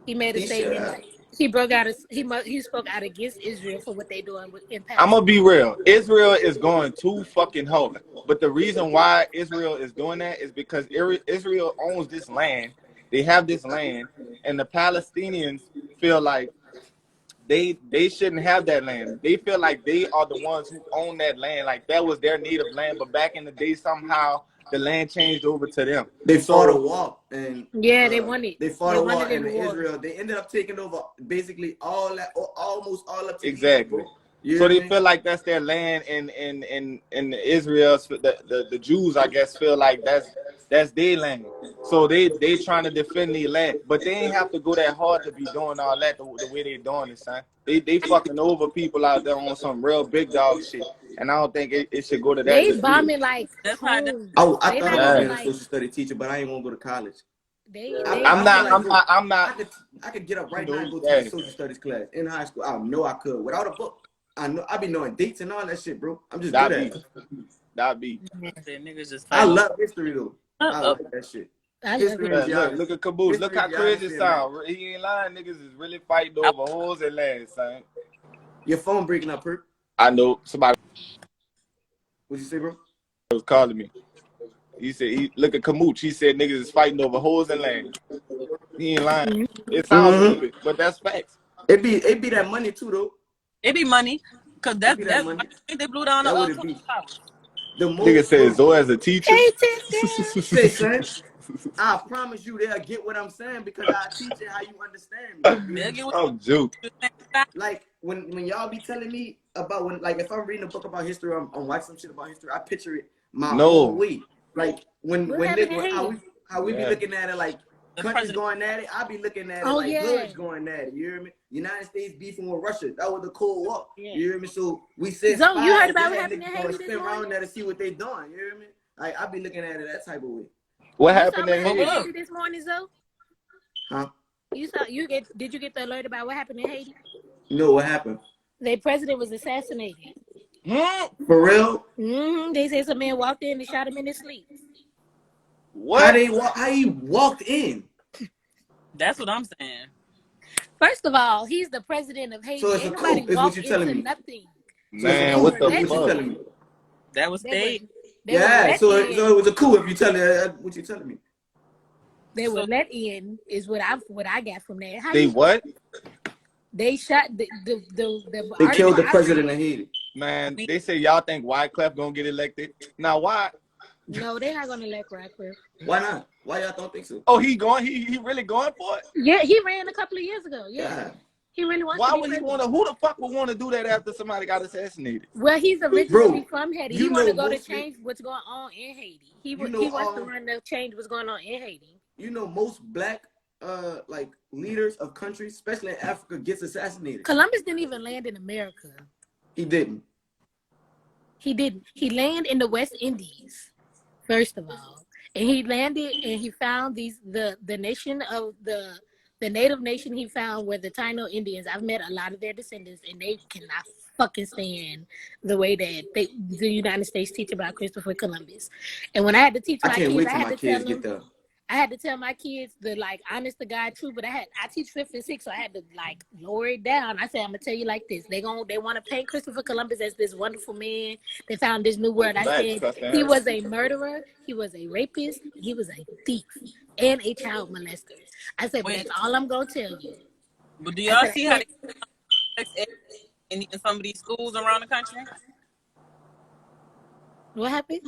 He made a He statement. should. He spoke out against Israel for what they're doing in I'm gonna Palestine. be real. Israel is going too fucking hard. But the reason why Israel is doing that is because Israel owns this land. They have this land, and the Palestinians feel like they shouldn't have that land. They feel like they are the ones who own that land. Like that was their native land. But back in the day, somehow the land changed over to them. They fought a So war and Yeah, they won it. they fought They a won war it in and the war. Israel. They ended up taking over basically all that, or almost all up to exactly. Egypt, bro. You So hear they me? feel like that's their land, and Israel, the Jews, I guess, feel like that's their land. So they trying to defend their land, but they ain't have to go that hard to be doing all that the way they doing it, son. They fucking over people out there on some real big dog shit, and I don't think it should go to that They degree. bombing like That's how that, homes. I They thought not about even being a like social study teacher, but I ain't want to go to college. they I I'm feel not. like, bro, I'm not. I could get up right You now know, and go teach yeah. a social studies class in high school. I know I could without a book. I know I be knowing dates and all that shit, bro. I'm just good That at be. it. Not me. That niggas just I fighting. love history though. I like that shit. I love History it. is Look at Caboose. Look how crazy it man. sound. He ain't lying. Niggas is really fighting over holes and land, son. Your phone breaking up, Perk. I know somebody What'd you say, bro? was calling me. He said, look at Kamooch. He said niggas is fighting over holes and land. He ain't lying. It sounds stupid, but that's facts. It be that money too though. It be money, cause that's money. I think they blew down That the would it Twin be. Towers. The Nigga most said Zoe as a teacher. say, son, I promise you they'll get what I'm saying because I teach it how you understand me. They'll get what I'm joke. Like when y'all be telling me about when, like, if I'm reading a book about history, I'm watching some shit about history, I picture it my own way. Like how we be looking at it, like countries going at it, I be looking at it like hoods going at it. You hear me? United States beefing with Russia. That was the Cold War. Yeah. You hear me? So we said, So you heard about what happened in Haiti this spin around morning? there to see what they doing. You hear me? Like I be looking at it that type of way. What happened in Haiti Haiti? this morning, Zoe? Huh? Did you get the alert about what happened in Haiti? You know what happened? Their president was assassinated. For real? They said some man walked in and shot him in his sleep. What? How he walked in? That's what I'm saying. First of all, he's the president of Haiti. So it's a coup, is what you're telling me. Nothing. Man, what the fuck? That was staged. Yeah, so it was a coup if you tell me what you're telling me. They were let in is what I got from that. They what? They shot the They killed the president of Haiti. Man, they say y'all think Wyclef gonna get elected. Now why? No, they're not gonna elect Wyclef. Why not? Why y'all don't think so? Oh, he going? He really going for it? Yeah, he ran a couple of years ago. Yeah. He really wants to be president. Who the fuck would want to do that after somebody got assassinated? Well, he's originally from Haiti. He wanted to go to change what's going on in Haiti. He wants to run to change what's going on in Haiti. You know, most black like leaders of countries, especially in Africa, gets assassinated. Columbus didn't even land in America. He didn't. He didn't. He landed in the West Indies, first of all. And he landed and he found the nation of the native nation he found were the Taino Indians. I've met a lot of their descendants and they cannot fucking stand the way that the United States teach about Christopher Columbus. And when I had to teach my kids, I had to tell my kids the honest to God truth, but I teach 5th and 6th, so I had to lower it down. I said, I'm gonna tell you like this. They want to paint Christopher Columbus as this wonderful man. They found this new word. I said he was a murderer, he was a rapist, he was a thief, and a child molester. I said, but that's all I'm gonna tell you. But do y'all see how they in some of these schools around the country? What happened?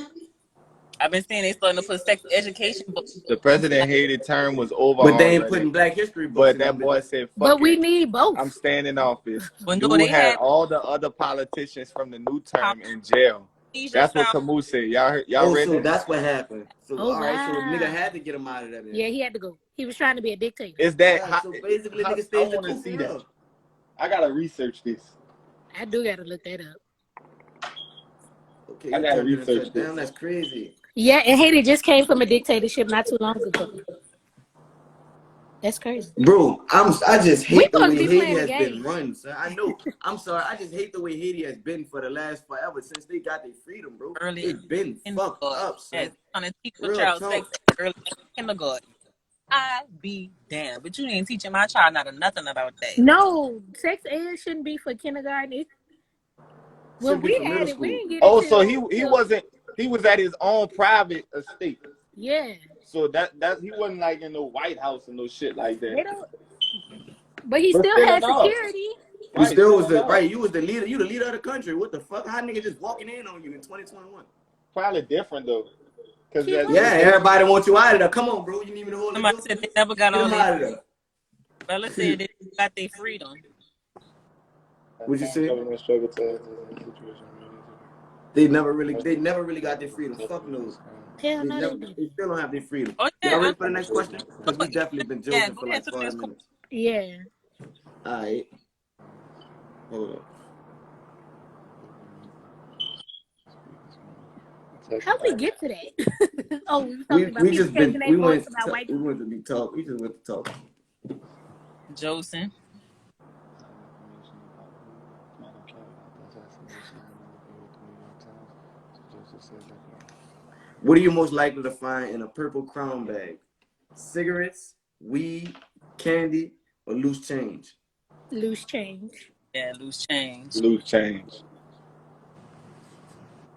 I've been seeing they starting to put sex education books. The president hated term was over. But they ain't putting Black history books. But that boy said, fuck but we need both. I'm staying in office. But you had all the other politicians from the new term in jail. That's what Camus said. Y'all read so that's what happened. So all right, so nigga had to get him out of that. Yeah, he had to go. He was trying to be a dictator. Is that so basically nigga stays the coup see that. I gotta research this. I do gotta look that up. Okay, I gotta research this. Damn, that's crazy. Yeah, and Haiti just came from a dictatorship not too long ago. That's crazy. Bro, I just hate the way Haiti has games. been run, son. I know. I'm sorry. I just hate the way Haiti has been for the last forever since they got their freedom, bro. It's been fucked up, son. Trying to teach your child sex early kindergarten. I be damned, but you ain't teaching my child nothing about that. No, sex ed shouldn't be for kindergarten. When we had it, we didn't get it. Oh, so he wasn't. He was at his own private estate. Yeah. So that he wasn't in no White House and no shit like that. But he still had security. You still was you was the leader. You the leader of the country. What the fuck? How nigga just walking in on you in 2021? Probably different though. Everybody wants you out of there. Come on, bro. You need me to hold it. Somebody said they never got all that. Fella said they got their freedom. What'd you say? They never really got their freedom. Fuck knows. Hell no, they still don't have their freedom. Oh, yeah, y'all ready for the next question? Because we definitely been joking for 5 minutes. Yeah. All right. Hold on. How'd we get to that? we went to talk. Joseph. What are you most likely to find in a purple Crown bag? Cigarettes, weed, candy, or loose change? Loose change. Yeah, loose change. Loose change.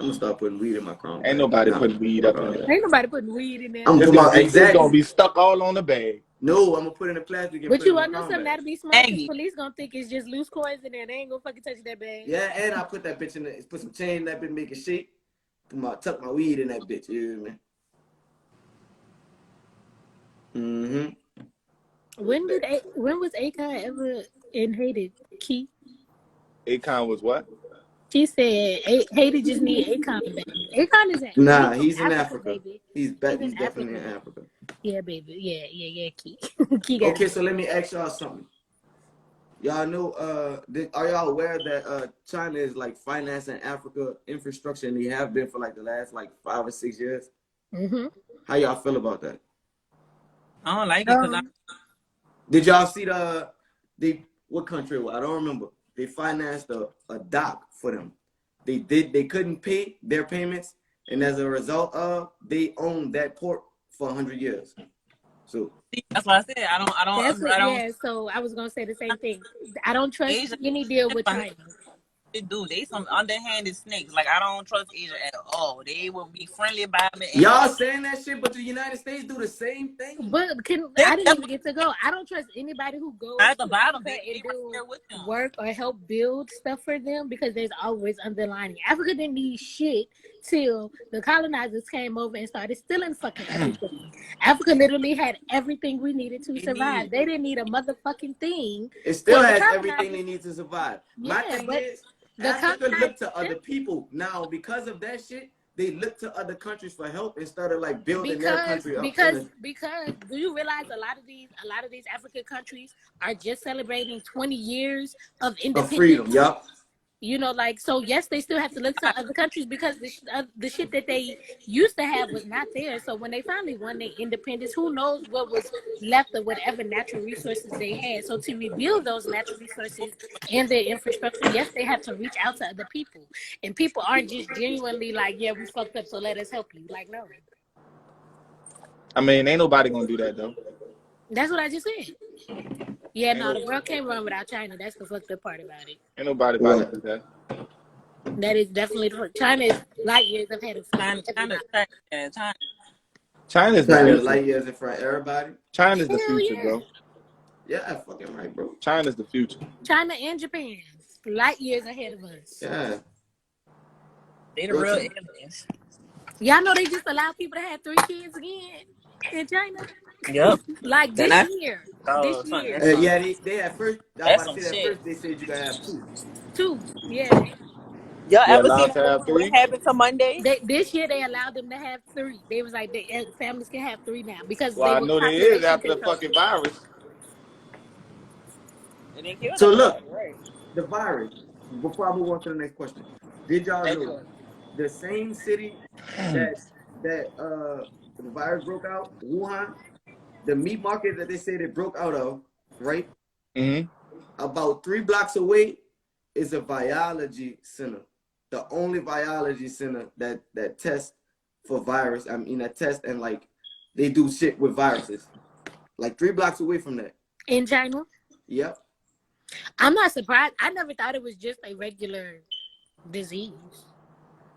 I'm gonna start putting weed in my Crown bag. Ain't nobody Nah, putting weed up in there. Ain't nobody putting weed in there. I'm It's talking about it's gonna exactly. be stuck all on the bag. No, I'm gonna put it in a plastic and But put you it in wanna my know Crown something bag. that'll be smart? Because Maggie. police gonna think it's just loose coins in there. They ain't gonna fucking touch that bag. Yeah, and I put that bitch in there. Put some chain in that bitch, make it shake. Tuck my weed in that bitch. You hear me? Mm-hmm. When was Akon ever in Haiti? Key? Akon was what? She said Haiti just need Akon back. Akon is Nah, he's in Africa, Africa. baby. He's in definitely in Africa. Africa. Yeah, baby. Yeah, Key. Key got Okay, it. so let me ask y'all something. Y'all know, are y'all aware that China is like financing Africa infrastructure, and they have been for like the last like 5 or 6 years? Mm-hmm. How y'all feel about that? I don't like it because Did y'all see what country it was? I don't remember. They financed a dock for them. They couldn't pay their payments, and as a result of, they owned that port for 100 years. So that's what I said. I don't. Yeah, so I was gonna say the same thing. I don't trust Asia, any deal with China. they do. They some underhanded snakes. Like I don't trust Asia at all. They will be friendly by me. y'all saying that shit, but the United States do the same thing. But I didn't even get to go. I don't trust anybody who goes At to the bottom, Africa they and right do there with them. work or help build stuff for them because there's always underlining. Africa didn't need shit till the colonizers came over and started stealing fucking everything. Africa literally had everything we needed to survive. They didn't need a motherfucking thing. It still for the has colonizers. everything they need to survive. My Yeah, thing but is, the Africa colonizers- looked to other people. Now, because of that shit, they look to other countries for help instead of like building their country up. Because do you realize a lot of these African countries are just celebrating 20 years of independence? Of freedom, yup. You know, like, so yes, they still have to look to other countries because the shit that they used to have was not there. So when they finally won their independence, who knows what was left of whatever natural resources they had. So to rebuild those natural resources and their infrastructure, yes, they have to reach out to other people. And people aren't just genuinely like, yeah, we fucked up, so let us help you. Like, no. I mean, ain't nobody gonna do that though. That's what I just said. Yeah, no, the world can't run without China. That's the fucked up part about it. Ain't nobody about to do that. That is definitely the China is light years ahead of China. China's the China's future. light years in front of everybody. China's the Hell future, yeah. bro. Yeah, that's fucking right, bro. China's the future. China and Japan, light years ahead of us. Yeah. They the real aliens. Y'all know they just allow people to have 3 kids again in China? Yep. Like Then this I- year. Oh, This son, year. that's Yeah, they at first, I That's was about to say some that shit. first, they said you gotta have 2. 2. Yeah. Y'all You're ever allowed seen to have what 3? happened to Monday? This year they allowed them to have 3. They was like, families can have 3 now because Well, they I were know there is population after the control. fucking virus. They didn't kill So none of look, that, right? the virus, before I move on to the next question, did y'all know the same city that the virus broke out, Wuhan, the meat market that they said it broke out of, right? Mm-hmm. About 3 blocks away is a biology center. The only biology center that tests for virus. I mean, that test and like they do shit with viruses. Like 3 blocks away from that. In China? Yep. I'm not surprised. I never thought it was just a regular disease.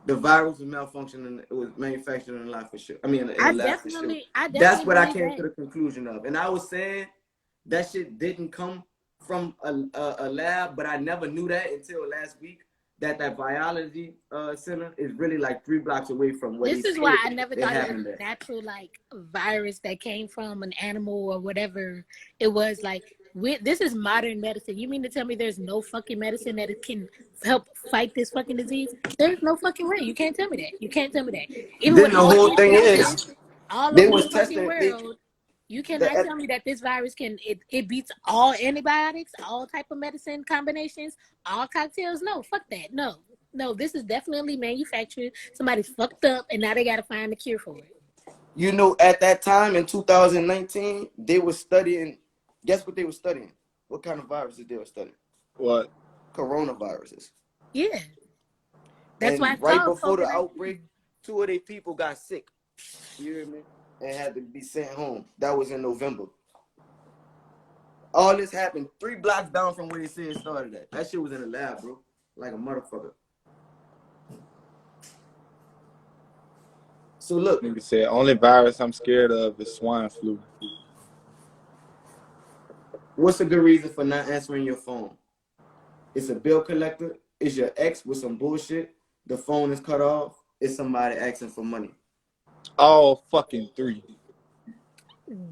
The virus was malfunctioning. It was manufactured in a lab for sure. I mean, in a lab for sure. I definitely That's what I believe came that. to the conclusion of. And I was saying that shit didn't come from a lab, but I never knew that until last week. That biology center is really like 3 blocks away from where This they is say why I never they thought it having was a that. natural like virus that came from an animal or whatever it was. Like this is modern medicine. You mean to tell me there's no fucking medicine that it can help fight this fucking disease? There's no fucking way. You can't tell me that. You can't tell me that. Even Then with the all whole these thing shootings is all they over was the fucking testing. world, you cannot tell me that this virus it beats all antibiotics, all type of medicine combinations, all cocktails. No, fuck that. No, this is definitely manufactured. Somebody's fucked up, and now they got to find a cure for it. You know, at that time in 2019, they were studying. Guess what they were studying? What kind of viruses they were studying? What? Coronaviruses. Yeah. That's and why right before the outbreak, 2 of their people got sick You hear me? And had to be sent home. That was in November. All this happened 3 blocks down from where they said it started at. That shit was in the lab, bro. Like a motherfucker. So look. Nigga said, only virus I'm scared of is swine flu. What's a good reason for not answering your phone? It's a bill collector. It's your ex with some bullshit. The phone is cut off. It's somebody asking for money. All fucking 3.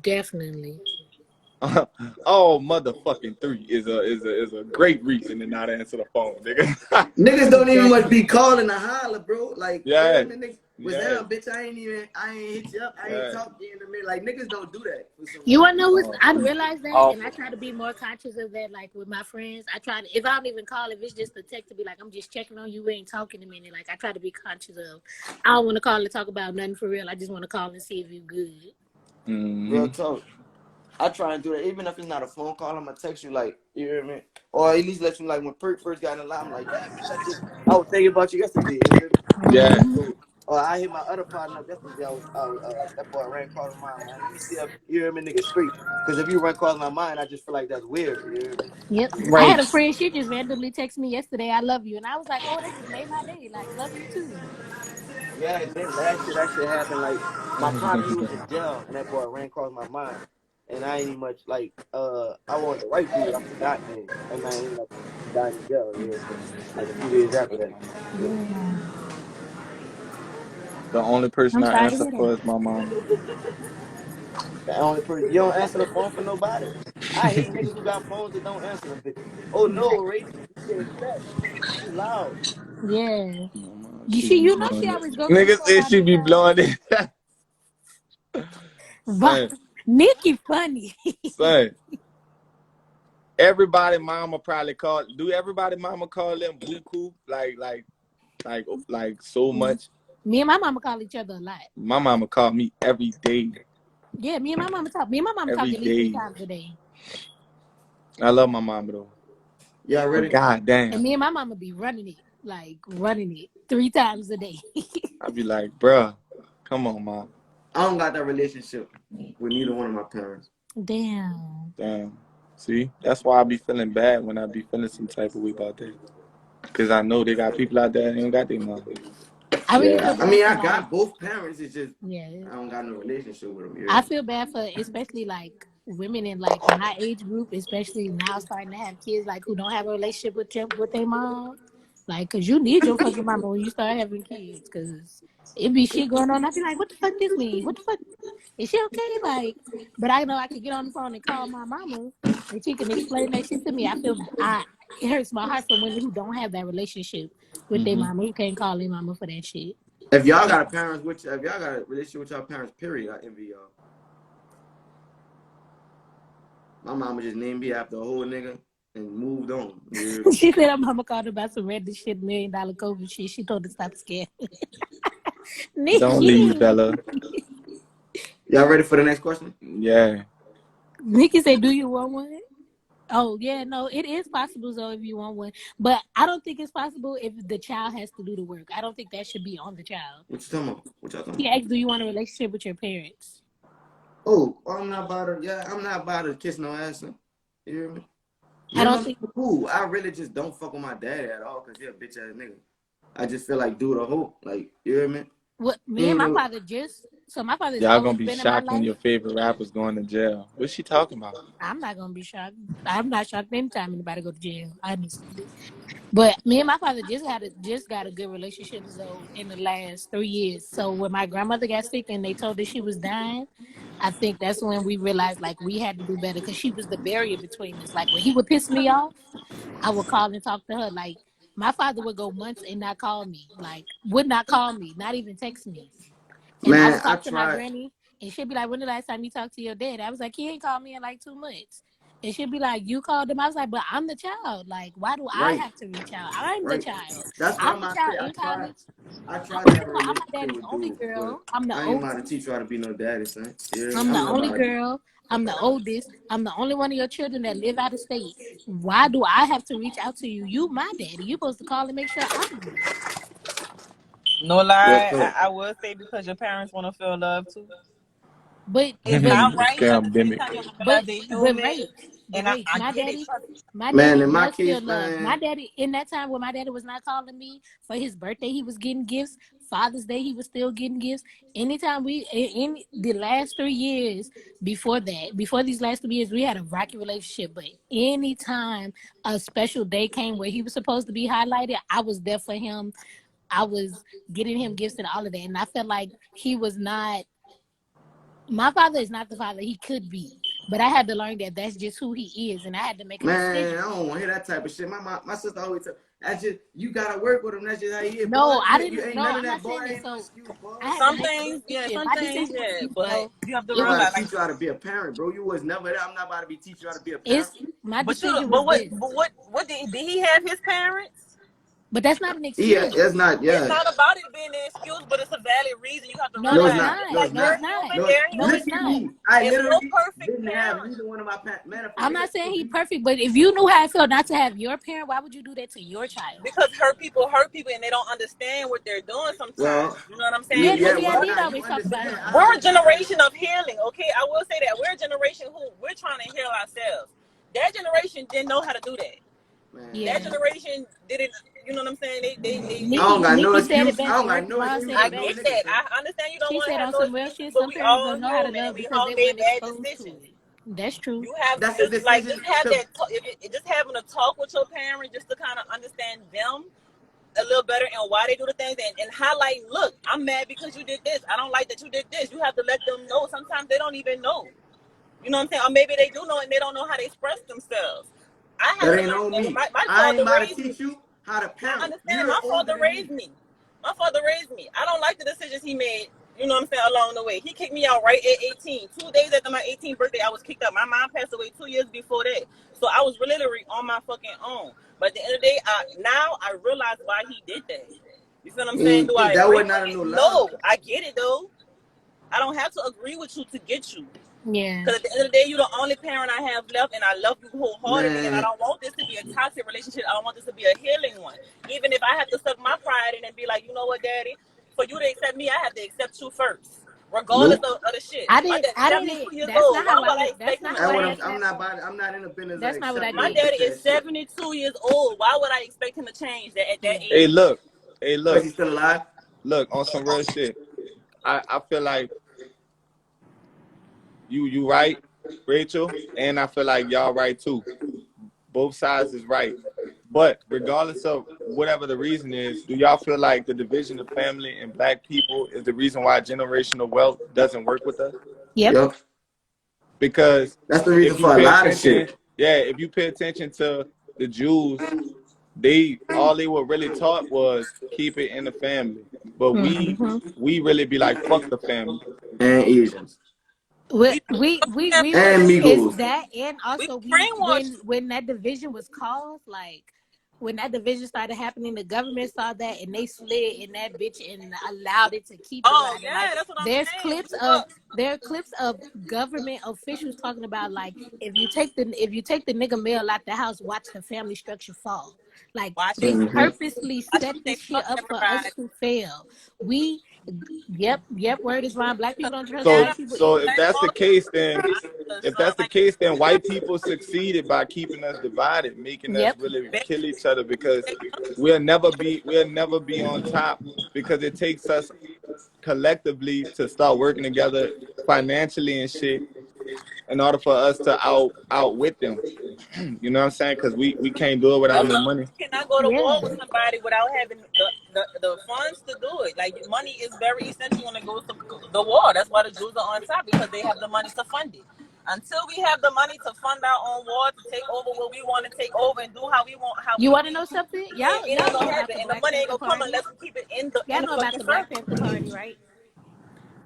Definitely. All motherfucking 3 is a great reason to not answer the phone, nigga. Niggas don't even much be calling to holler, bro. Like, yeah. Was down, bitch. I ain't hit you up. I ain't talk to you in a minute. Like, niggas don't do that. You wanna know what? I realized that, and I try to be more conscious of that. Like with my friends, I try to, if I don't even call, if it's just a text, to be like, I'm just checking on you. We ain't talking a minute. Like I try to be conscious of. I don't want to call and talk about nothing for real. I just want to call and see if you good. Real talk. I try and do that, even if it's not a phone call. I'm gonna text you, like, you hear me, or at least let you, like, when Perk first got in the line, I'm like, yeah, bitch, I was thinking about you yesterday. You hear me? Yeah. So, or I hit my other partner up yesterday. That boy ran across my mind, man. Let me see if you hear me, nigga, straight. Because if you run across my mind, I just feel like that's weird. You hear me? Yep. Right. I had a friend. She just randomly texted me yesterday. I love you, and I was like, oh, that just made my day. Like, love you too. Yeah. And then last year, that shit happened. Like my partner, he was in jail, and that boy ran across my mind. And I ain't much like I wanted the right dude. I forgot name. That man ended up dying in jail. Yeah, like a few days after that. Yeah. The only person I'm I sorry to answer hear for that. is my mom. The only person you don't answer the phone for nobody. I hate niggas who got phones that don't answer them bitches. Oh no, Ray, you can't do that. You loud. Yeah. She You know, she always go to the niggas phone said while she they be blowing talking. it. Son, Nikki funny. son. Everybody mama probably call. Do everybody mama call them buku? Like so much. Me and my mama call each other a lot. My mama call me every day. Yeah, me and my mama talk. Me and my mama talk Every at least 3 day. times a day. I love my mama though. Yeah, ready? But God damn. And me and my mama be running it 3 times a day. I be like, bruh, come on, mom. I don't got that relationship with neither one of my parents. Damn. See, that's why I be feeling bad when I be feeling some type of way about that. Because I know they got people out there that ain't got their mom. I really feel bad. I mean, I for, got both parents. It's just yeah. I don't got no relationship with them. Yeah. I feel bad for especially like women in like my age group, especially now starting to have kids like who don't have a relationship with their mom. Like, cause you need your fucking mama when you start having kids, cause it be shit going on. I be like, what the fuck this mean? What the fuck? Is she okay? Like, but I know I can get on the phone and call my mama and she can explain that shit to me. It hurts my heart for women who don't have that relationship with their mama, who can't call their mama for that shit. If y'all got a relationship with y'all parents, period, I envy y'all. My mama just named me after a whole nigga and moved on. Yeah. She said her mama called her about some random shit, $1 million COVID shit. She told her to stop scaring. Don't leave, Bella. Y'all ready for the next question? Yeah. Nikki said, do you want one? Oh, yeah, no, it is possible, though, if you want one. But I don't think it's possible if the child has to do the work. I don't think that should be on the child. What you talking about? What y'all talking She about? asked, do you want a relationship with your parents? Oh, I'm not about to kiss no ass. You hear me? I don't think. Cool. I really just don't fuck with my dad at all because he's a bitch ass nigga. I just feel like do the whole, like, you hear me? What me and my father my father's Y'all gonna always be been in my shocked when life. your favorite rapper's going to jail. What's she talking about? I'm not gonna be shocked. I'm not shocked anytime anybody go to jail, honestly. But me and my father just got a good relationship so in the last 3 years. So when my grandmother got sick and they told her she was dying, I think that's when we realized like we had to do better because she was the barrier between us. Like when he would piss me off, I would call and talk to her. Like my father would go months and not call me. Like would not call me, not even text me. And I would talk to my granny, and she'd be like, when the last time you talked to your dad? I was like, he ain't called me in like 2 months. And she'd be like, you called him? I was like, but I'm the child. Like, why do I have to reach out? I'm the child. That's what I'm I'm the about child to say. in college. I tried to have a I'm my relationship daddy's with only dudes, but girl. I'm the I ain't about oldest. to teach you how to be no daddy, son. I'm the only girl. I'm the oldest. I'm the only one of your children that live out of state. Why do I have to reach out to you? You my daddy. You supposed to call and make sure I'm good. No lie, I will say because your parents want to feel love too. But It's but not right, but at the same Scamdemic. time, you have to but realize they but human, and I, Rach, I get it. my Man, daddy in my does feel case, love. My man, daddy, in that time when my daddy was not calling me for his birthday, he was getting gifts. Father's Day, he was still getting gifts. Anytime in the last 3 years before that, before these last 3 years, we had a rocky relationship. But anytime a special day came where he was supposed to be highlighted, I was there for him. I was getting him gifts and all of that, and I felt like he was not. My father is not the father he could be, but I had to learn that that's just who he is, and I had to make a man, decision. I don't want to hear that type of shit. My sister always tell, that's just you gotta work with him. That's just how he is, boy. No, I You didn't. ain't No, none of I'm not that, boy. saying that. Ain't no So excuse, boy. I had to Some make a things, yeah, decision. some My things, decision was, yeah, but you have to I'm it about was realize, to like, teach you how to be a parent, bro. You was never there. I'm not about to be teaching you how to be a parent. it's my but you, decision but was what, this. but what did he have his parents? But that's not an Yeah, excuse. that's not. It's Yeah, not about it being an excuse, but it's a valid reason. You have to No, no, it's it's realize, not. just No, not. it's like No, it's not. you're not. human, No, they're No, human it's look at not. too. me. I It's no literally perfect didn't have parent. neither one of my parents. Matter of fact, I'm not saying he perfect, but if you knew how it felt not to have your parent, why would you do that to your child? Because hurt people, and they don't understand what they're doing sometimes. well, You know what I'm yeah, saying? Yeah, Because yeah. me and Well, Dean now you always talk about understand. it. I we're a understand. generation of healing, okay? I will say that. We're a generation who we're trying to heal ourselves. That generation didn't know how to do that. That Man, Yeah. generation didn't, you know what I'm saying? I They don't got no Nikki said it excuse. I best. don't got no Vaughn excuse said for I it no get best. nigga, that. son. I understand you don't She want to said have on no some real excuses, shit, but some we parents all don't know how to human and love we because all they made weren't bad exposed to decisions. it. That's true. You have to That's a just decision. have To, just having a talk with your parent just to kind of understand them a little better and why they do the things and highlight, look, I'm mad because you did this. I don't like that you did this. You have to let them know. Sometimes they don't even know. You know what I'm saying? Or maybe they do know and they don't know how to express themselves. I had that to ain't learn on that. me. My I ain't father about to raised me. teach you how to I parent. understand. You're My older father than raised me. me. My father raised me. I don't like the decisions he made, you know what I'm saying, along the way. He kicked me out right at 18. 2 days after my 18th birthday, I was kicked out. My mom passed away 2 years before that. So I was literally on my fucking own. But at the end of the day, now I realize why he did that. You feel what I'm saying? Do I That agree was with not a it? no love. No. I get it, though. I don't have to agree with you to get you. Yeah. Because at the end of the day, you're the only parent I have left, and I love you wholeheartedly. And I Man, don't want this to be a toxic relationship. I don't want this to be a healing one. Even if I have to suck my pride in and be like, you know what, Daddy, for you to accept me, I have to accept you first, regardless nope. of the shit. I My didn't. dad's I 72 didn't. years That's old. not Why how I would I was. That's expect him not to how I change? answered that. I'm not in the business of That's not what I accepting My no did. bitch daddy is ass shit. 72 years old. Why would I expect him to change that at that Yeah. Hey, age? look. Hey, Cause look. he's still alive. Look, on some real shit. I feel like you right, Rachel, and I feel like y'all right too. Both sides is right. But regardless of whatever the reason is, do y'all feel like the division of family and black people is the reason why generational wealth doesn't work with us? Yep. Yep. Because That's the reason if you for a pay lot of attention, shit. yeah, if you pay attention to the Jews, they all they were really taught was keep it in the family. But Mm-hmm. we really be like fuck the family. And Asians. We We And was is Migos. that, and we also we brainwashed. when that division was caused, like when that division started happening, the government saw that and they slid in that bitch and allowed it to keep Oh dividing. Like yeah, that's what I'm there's saying. We clips of fucked. government officials talking about, like, if you take the nigga male out the house, watch the family structure fall. Like Watch it. they Mm-hmm. purposely Watch set it. They this shit fuck up for us everybody. to fail. We Yep, word is wrong. Black people don't trust So black Yeah, people so either. if black that's the boss. case, then if So that's the like, case, then white people succeeded by keeping us divided, making us Yep. really back, kill each other because back, we'll never be on top because it takes us collectively to start working together financially and shit in order for us to outwit them. You know what I'm saying? Because we can't do it without no money. you cannot go to war Yeah. with somebody without having the funds to do it. Like money is very essential when it goes to the war. That's why the Jews are on top because they have the money to fund it. Until we have the money to fund our own war, to take over what we want to take over and do how we want, how You we want to feel, know something? it Y'all ain't know gonna about happen, the and the Black money ain't Panther gonna come Party? unless we keep it in Y'all the know about fucking the Black circle. Panther Party, right?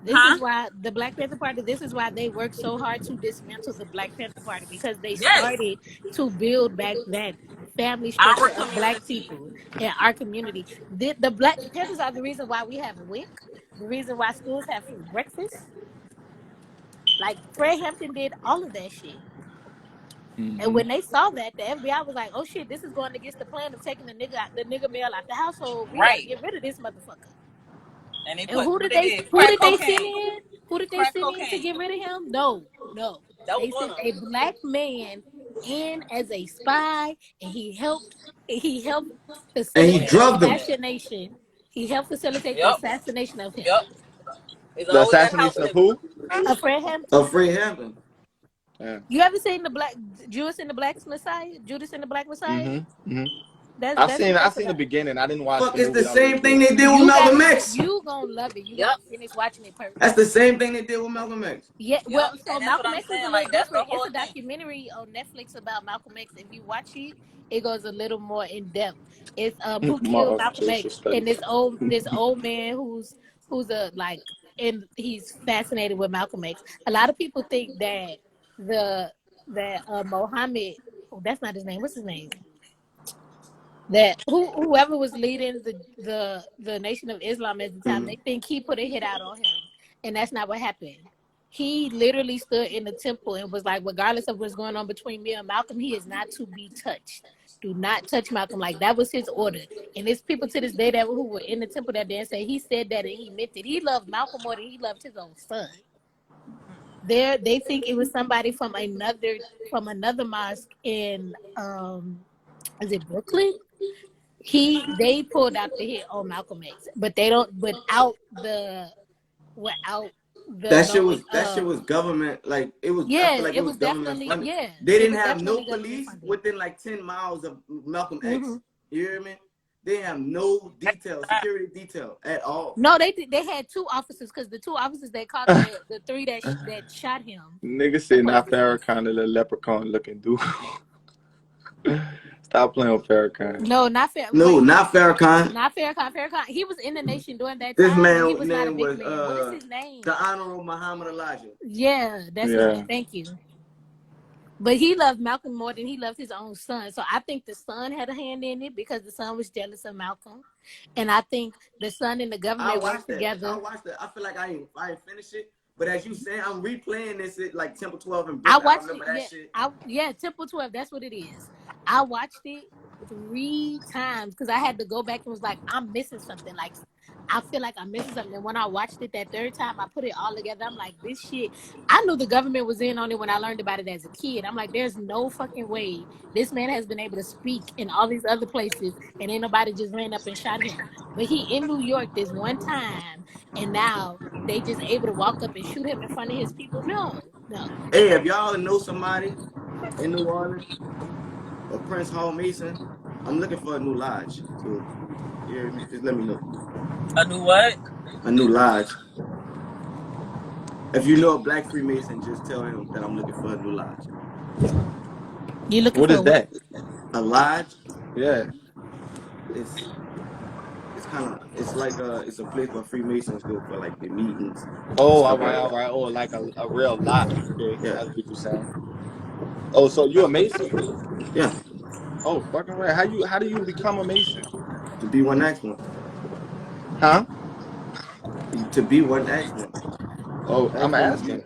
This is Huh? why the Black Panther Party. This is why they work so hard to dismantle the Black Panther Party, because they Yes, started to build back that family our structure of Black community. people in our community. The Black Panthers are the reason why we have WIC, the reason why schools have free breakfast. Like Fred Hampton did all of that shit. And Mm-hmm. when they saw that, the FBI was like, "Oh shit, this is going against the plan of taking the nigga male out the household. We gotta Right. get rid of this motherfucker." And they And put who what did they they did? who Crack did they send cocaine. in? Who did they Crack send in to cocaine. get rid of him? No. That was They one sent of a them. black man in as a spy, and he helped And he facilitate the drugged them. assassination. He helped facilitate the Yep. assassination of him. Yep. It's The always that house assassination of nigga. who? Of Fred Hampton. Fred Hampton. Yeah. You ever seen the Black Judas and the Black Messiah? Judas and the Black Messiah? That's I what seen that's the about. beginning. I didn't watch Fuck, the it's the movie all the way same thing through. they did with Malcolm X. You gonna love it. You Yep. gonna finish watching it perfect. That's the same thing they did with Malcolm X. Yeah, Yep. well, so And that's what Malcolm I'm X was a saying. little Like that's the different. It's whole a thing. documentary on Netflix about Malcolm X. If you watch it, it goes a little more in depth. It's who killed My Malcolm social X, and studies. this old man who's a like, and he's fascinated with Malcolm X. A lot of people think that Mohammed, oh, that's not his name. What's his name? That whoever was leading the Nation of Islam at the time, they think he put a hit out on him, and that's not what happened. He literally stood in the temple and was like, regardless of what's going on between me and Malcolm, he is not to be touched. Do not touch Malcolm. Like, that was his order. And there's people to this day that who were in the temple that day and say he said that and he meant it. He loved Malcolm more than he loved his own son. They think it was somebody from another mosque in is it Brooklyn? They pulled out the hit on Malcolm X, but they don't without the That shit was government, like it was. Yeah, I feel like it was was government definitely funded. yeah. They It didn't was have no definitely government police funded. within like 10 miles of Malcolm X. You hear me? They didn't have no security detail at all. No, they had two officers because the two officers that caught the three that shot him. Nigga said not Farrakhan, the leprechaun looking dude. Stop playing with Farrakhan. No, not Farrakhan. No, not Farrakhan. Not Farrakhan. Farrakhan. He was in the nation during that This time. man He was not a name big was man. What is his name? the Honorable Muhammad Elijah. Yeah, that's his name. Thank you. But he loved Malcolm more than he loved his own son. So I think the son had a hand in it because the son was jealous of Malcolm. And I think the son and the government worked together. I watched it. I feel like I ain't finished it. But as you say, I'm replaying this at like Temple 12 and I watched remember it. that shit. Temple 12. That's what it is. I watched it 3 times because I had to go back and was like, I'm missing something. Like, I feel like I'm missing something. And when I watched it that third time, I put it all together. I'm like, this shit. I knew the government was in on it when I learned about it as a kid. I'm like, there's no fucking way this man has been able to speak in all these other places and ain't nobody just ran up and shot him. But he in New York this one time, and now they just able to walk up and shoot him in front of his people. No. Hey, if y'all know somebody in New Orleans or Prince Hall Mason, I'm looking for a new lodge. So, yeah, just let me know. A new what? A new lodge. If you know a black Freemason, just tell him that I'm looking for a new lodge. You looking what for is that? A lodge? Yeah. It's kind of it's a place where Freemasons go for like their meetings. Oh, all right. Oh, like a real lodge. Okay, yeah. That's what you're saying. Oh, so you a Mason? Yeah. Oh, fucking right. How do you become a Mason? To be one next one. Huh? To be one next one. Oh, I'm asking.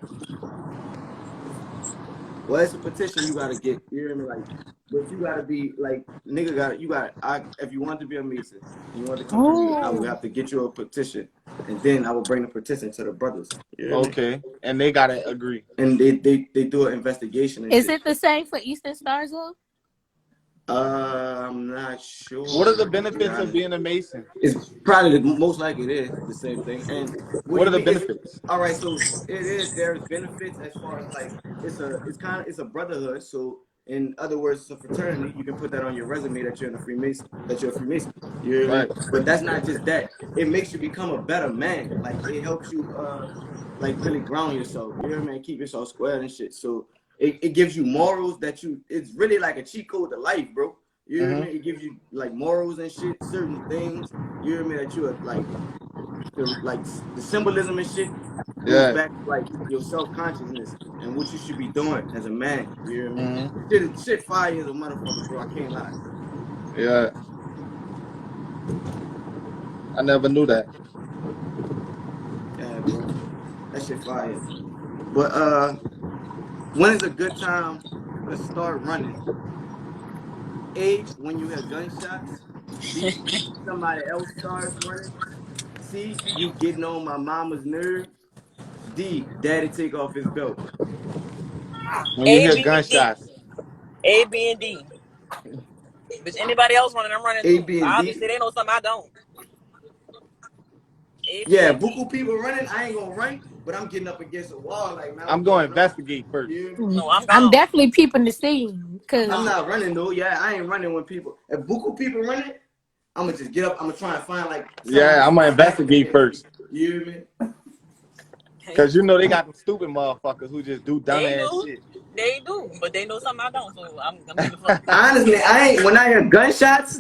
Well, it's a petition you gotta get. You hear me? Like, but you gotta be like, nigga. If you want to be a Mason, you want to come to me, I will have to get you a petition, and then I will bring the petition to the brothers. You know okay, and they gotta agree. And they do an investigation. And Is it the same for Eastern Stars though? I'm not sure. What are the benefits of being a Mason? It's probably most likely it is the same thing. And what are the benefits? All right, so it is. There's benefits as far as like it's a brotherhood. So in other words, it's a fraternity. You can put that on your resume that you're a Freemason. You hear me? But that's not just that. It makes you become a better man. Like it helps you like really ground yourself. You hear me? And keep yourself square and shit. So it gives you morals it's really like a cheat code to life, bro. You hear me? It gives you like morals and shit, certain things. You hear me? That you are like the symbolism and shit goes back to like your self-consciousness and what you should be doing as a man. You hear me? Shit fire is a motherfucker, bro. I can't lie. Yeah. I never knew that. Yeah, bro. That shit fire. But when is a good time to start running? A, when you have gunshots. B, somebody else starts running. C, you getting on my mama's nerves. D, daddy take off his belt. When you A, hear B, and D. gunshots. A, B, and D. Bitch, anybody else running, I'm running A, too. B, and D. Obviously, they know something I don't. A, B, Yeah, and D. buku people running. I ain't gonna run, but I'm getting up against a wall. Like, man, I'm what's going to going on? investigate first. You hear me? No, I'm I'm gone. definitely peeping the scene because I'm not running though. Yeah, I ain't running when people. If buku people running, I'm gonna just get up. I'm gonna try and find like. Yeah, I'm gonna investigate first. You hear me? Cause you know they got them stupid motherfuckers who just do dumb They ass do. shit. They do, but they know something I don't, so I'm getting fucked. Honestly, I ain't. When I hear gunshots,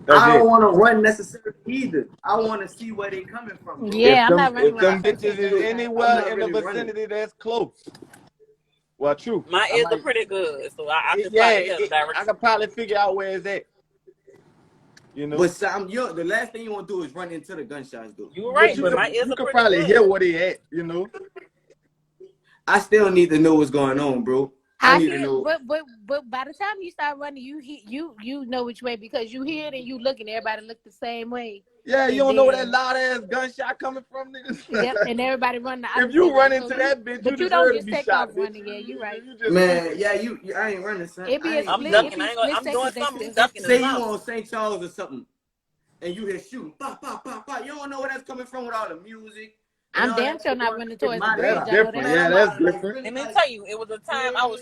That's I it. don't want to run necessarily either. I want to see where they coming from. Bro. yeah, I'm not running If when I them first bitches hear is gunshots. anywhere I'm not in the really vicinity that's close. Well, true. My I ears are might- pretty good, so I could yeah, probably tell the I direction. could probably figure out where it's at. You know, But Sam, the last thing you want to do is run into the gunshots, though. You're right, you but my ears you are could pretty probably good. hear where they at. You know, I still need to know what's going on, bro. I need to know. But by the time you start running, you know which way because you hear it and you look and everybody look the same way. yeah, you And don't know where that then- loud ass gunshot coming from, niggas. Yep, and everybody run the If opposite you way. run So into that bitch, but you you don't deserve to just be take shot, off bitch. running. Yeah, you're right. You just Man, yeah, I ain't running, son. It be a I'm split. ducking. It be I ain't split I'm doing seconds. something. Next Ducking or Say you something. on St. Charles or something, and you hear shooting, pop, pop, pop, pop. You don't know where that's coming from with all the music. I'm damn sure not running towards the bridge. That's I know different. that. Yeah, that's different. Let me tell you, it was a time I was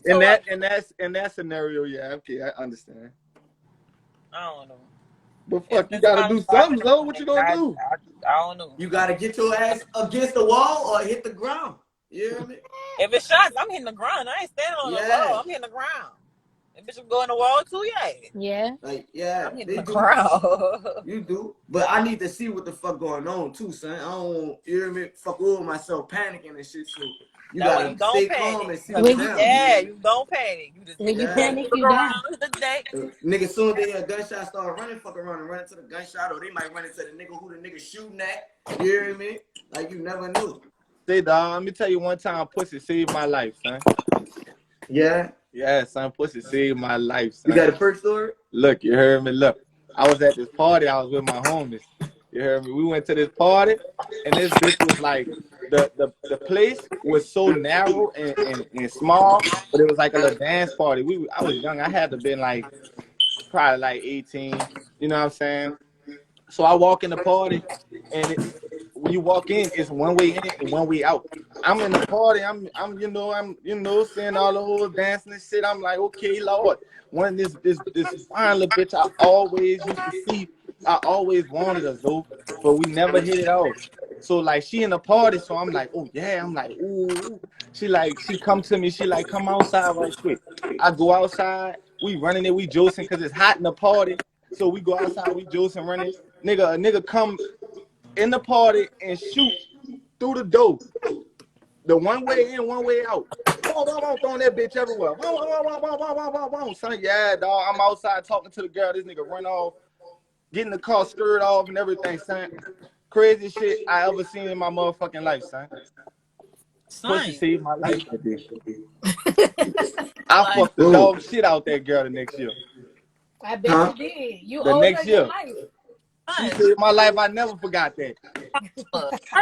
In told that scenario, yeah, okay, I understand. I don't know. But fuck, you gotta do something, though. What you gonna do? I don't know. You gotta get your ass against the wall or hit the ground. You hear me? If it's shots, I'm hitting the ground. I ain't standing on the Yeah. wall. I'm hitting the ground. If bitch go in the wall too, yeah. Yeah. Like, yeah, I'm they hitting the do. ground. You do. But I need to see what the fuck going on too, son. I don't, you hear me? Fuck over myself panicking and shit. So you That way gotta you don't stay panic. calm and see When what's you- down. Yeah, you don't panic. You just When you Yeah. panic, look you die. around the day. Nigga, soon as they hear a gunshot start running, fuck around and run into the gunshot, or they might run into the nigga who the nigga shooting at. You hear me? Like you never knew. Say, dog, let me tell you one time, pussy saved my life, son. Yeah. Yeah, son, pussy saved my life, son. You got a first story? Look, you heard me. Look, I was at this party. I was with my homies. You heard me. We went to this party, and this bitch was like, the place was so narrow and small, but it was like a little dance party. I was young. I had to been like probably like 18. You know what I'm saying? So I walk in the party, and when you walk in, it's one way in and one way out. I'm in the party. I'm seeing all the whole dancing and shit. I'm like, okay, Lord. One this fine little bitch I always used to see. I always wanted her though, but we never hit it off. So like she in the party, so I'm like, oh yeah. I'm like, ooh. She come to me. She like, come outside right quick. I go outside. We running it. We josing because it's hot in the party. So we go outside. We josing running. A nigga come in the party and shoot through the door. The one way in, one way out. Throwing that bitch everywhere. Son, yeah, dog. I'm outside talking to the girl. This nigga run off, getting the car skirt off and everything, son. Crazy shit I ever seen in my motherfucking life, son. Pussy saved my life that day. I fucked the dog shit out that girl the next year. I bet you did. You The owe next her your year. life. She saved my life. I never forgot that.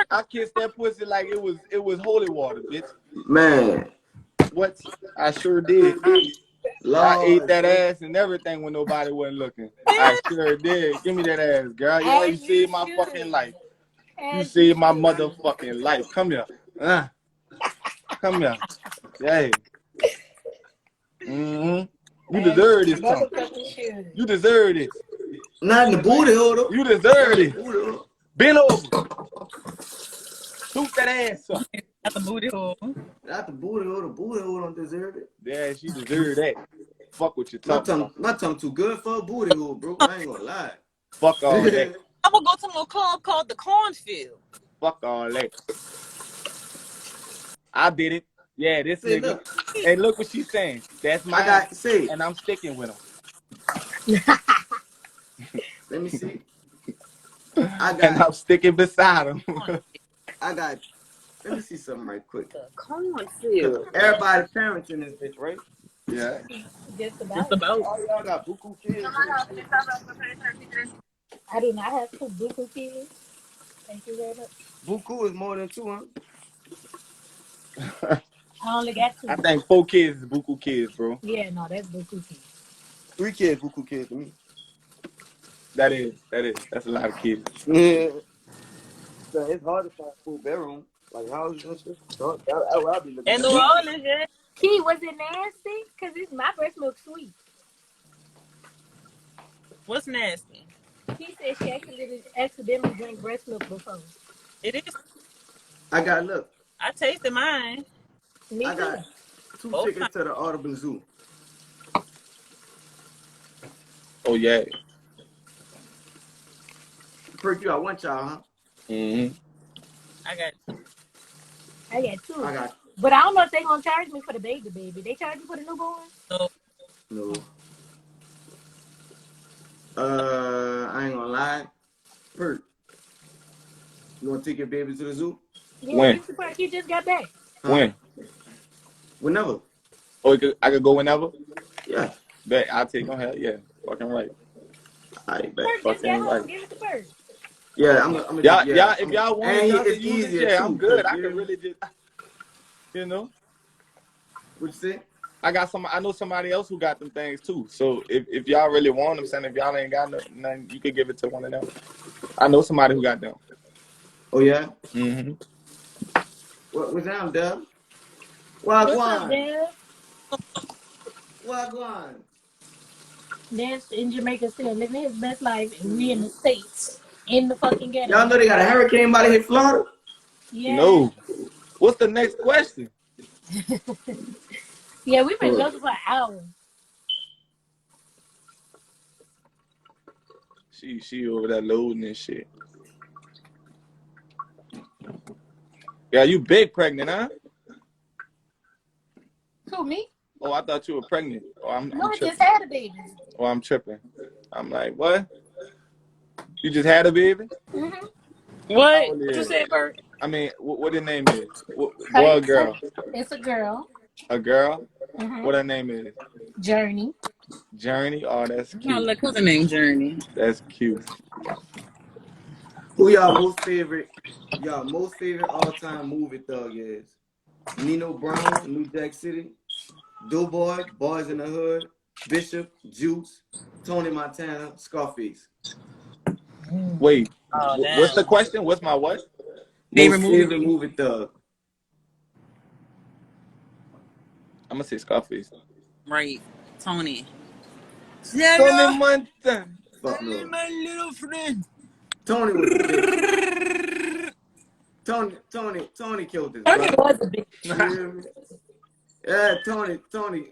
I kissed that pussy like it was holy water, bitch. Man. What? I sure did. Lord, I ate that ass and everything when nobody wasn't looking. I sure did. Give me that ass, girl. You saved my fucking life. You saved my motherfucking life. Come here. Come here. Hey. You deserve this, Tom. You deserve this. Not in the booty hole, though. You deserve it. Bend over. Shoot that ass up. Not the booty hole. Not the booty hole. The booty hole don't deserve it. Yeah, she deserve that. Fuck what you talking about. My tongue too good for a booty hole, bro. I ain't gonna lie. Fuck all that. I'm gonna go to a club called the Cornfield. Fuck all that. I did it. Yeah, this nigga. Look. Hey, look what she's saying. That's my and I'm sticking with him. Let me see. And I'm sticking beside him. Let me see something right quick. The Cornfield. Everybody parents in this bitch, right? Yeah. Just about. All y'all got buku kids. I do not have two buku kids. Thank you very much. Buku is more than 2, huh? I only got 2. I think 4 kids is buku kids, bro. Yeah, no, that's Buku kids. 3 kids, Buku kids to me. That's a lot of kids. Yeah. So it's hard to find full bedroom, like houses and shit. So that's what I be looking In New at. Orleans, yeah. Key, was it nasty? Cause my breast milk sweet. What's nasty? She said she accidentally drank breast milk before. It is. I got look. I tasted mine. Me I too. got 2 Both tickets to the Audubon Zoo. Oh yeah. Perk, you got 1 child, huh? Mm-hmm. I got 2. I got But I don't know if they gonna charge me for the baby. They charge you for the newborn? no. no. I ain't gonna lie. Perk, you wanna take your baby to the zoo? Yeah, When? Mr. Park, you just got back. Huh? When? Whenever. Oh, I could go whenever. Yeah. Bet I'll take on hell. Yeah, fucking right. I bet. Perk, just Fucking get home. right. Give it to Perk. Yeah, I'm Y'all, yeah, if y'all want and y'all to it's use it, easier yeah, too, I'm good. I you can know? really just, you know, What you say? I know somebody else who got them things too. So if y'all really want them, saying if y'all ain't got nothing, you could give it to one of them. I know somebody who got them. Oh yeah. Mm-hmm. What's down, Dub? What's up, Wagwan. Dad? Wagwan. Dad's in Jamaica still living his best life, and we in the States. In the fucking ghetto. Y'all know they got a hurricane by here, Florida. Yeah. No. What's the next question? Yeah, we've been joking for an hour. She over there loading and shit. Yeah, you big pregnant, huh? Who, me? Oh, I thought you were pregnant. Oh, I'm No, I tripping. just had a baby. Oh, I'm tripping. I'm like, what? You just had a baby? Mm-hmm. What? Oh, yeah. What you said, Bert? I mean, what her name is? Boy or girl? It's a girl. A girl? Mm-hmm. What her name is? Journey. Journey? Oh, that's I cute. like her name, Journey. That's cute. Who y'all most favorite all-time movie thug is? Nino Brown, New Jack City, Doughboy, Boys in the Hood, Bishop, Juice, Tony Montana, Scarface. Wait, Oh, what's the damn. question? What's my what? Favorite Most movie? favorite movie thug. I'm gonna say Scarface. Right. Tony. Tony Montana. Fuck no. My little friend. Tony was a bitch. Tony killed this, Tony brother. was a bitch. You hear me? Yeah, Tony,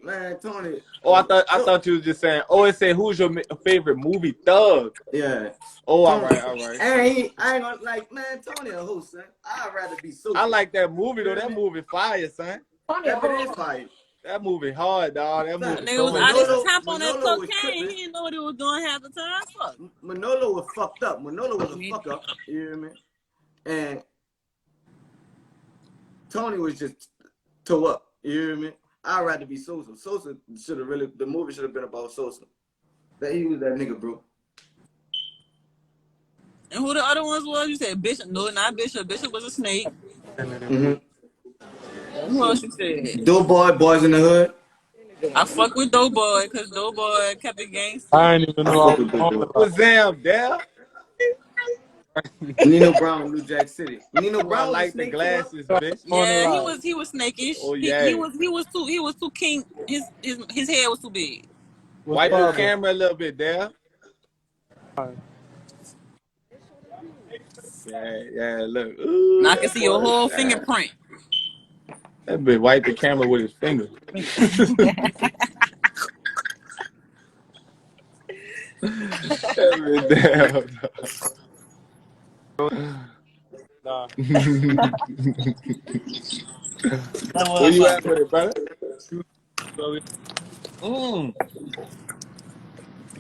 man, Tony. Oh, I thought you was just saying. Oh, it said who's your favorite movie thug? Yeah. Oh, Tony, all right. And I ain't gonna like, man, Tony a host, son. I'd rather be so. I like that movie though. That movie fire, son. Tony That a bit is hoe. fire. That movie hard, dog. That Son, movie They so was much out of fun. tap on that Manolo was cocaine. tripping. He didn't know what he was doing half the time. Fuck. Manolo was fucked up. Manolo was a fuck up. You hear me? And Tony was just toe up. You hear me? I'd rather be Sosa. Sosa should have the movie should have been about Sosa. That he was that nigga, bro. And who the other ones was? You said Bishop. No, not Bishop. Bishop was a snake. Mm-hmm. Who else you said? Doughboy, Boys in the Hood. I fuck with Doughboy because Doughboy kept it gangster. I didn't even I know fuck I with was on Doughboy. Was Zam there? Nino Brown, New Jack City. Nino Oh, I Brown was like a the snake glasses, too, bitch. Yeah, he was snakish. Oh, He yeah. was too king. His head was too big. Wipe the camera a little bit there. Yeah, look. Ooh, Now I can see your whole sad. fingerprint. That bitch wiped the camera with his finger. Nah. Where you at with it, brother? And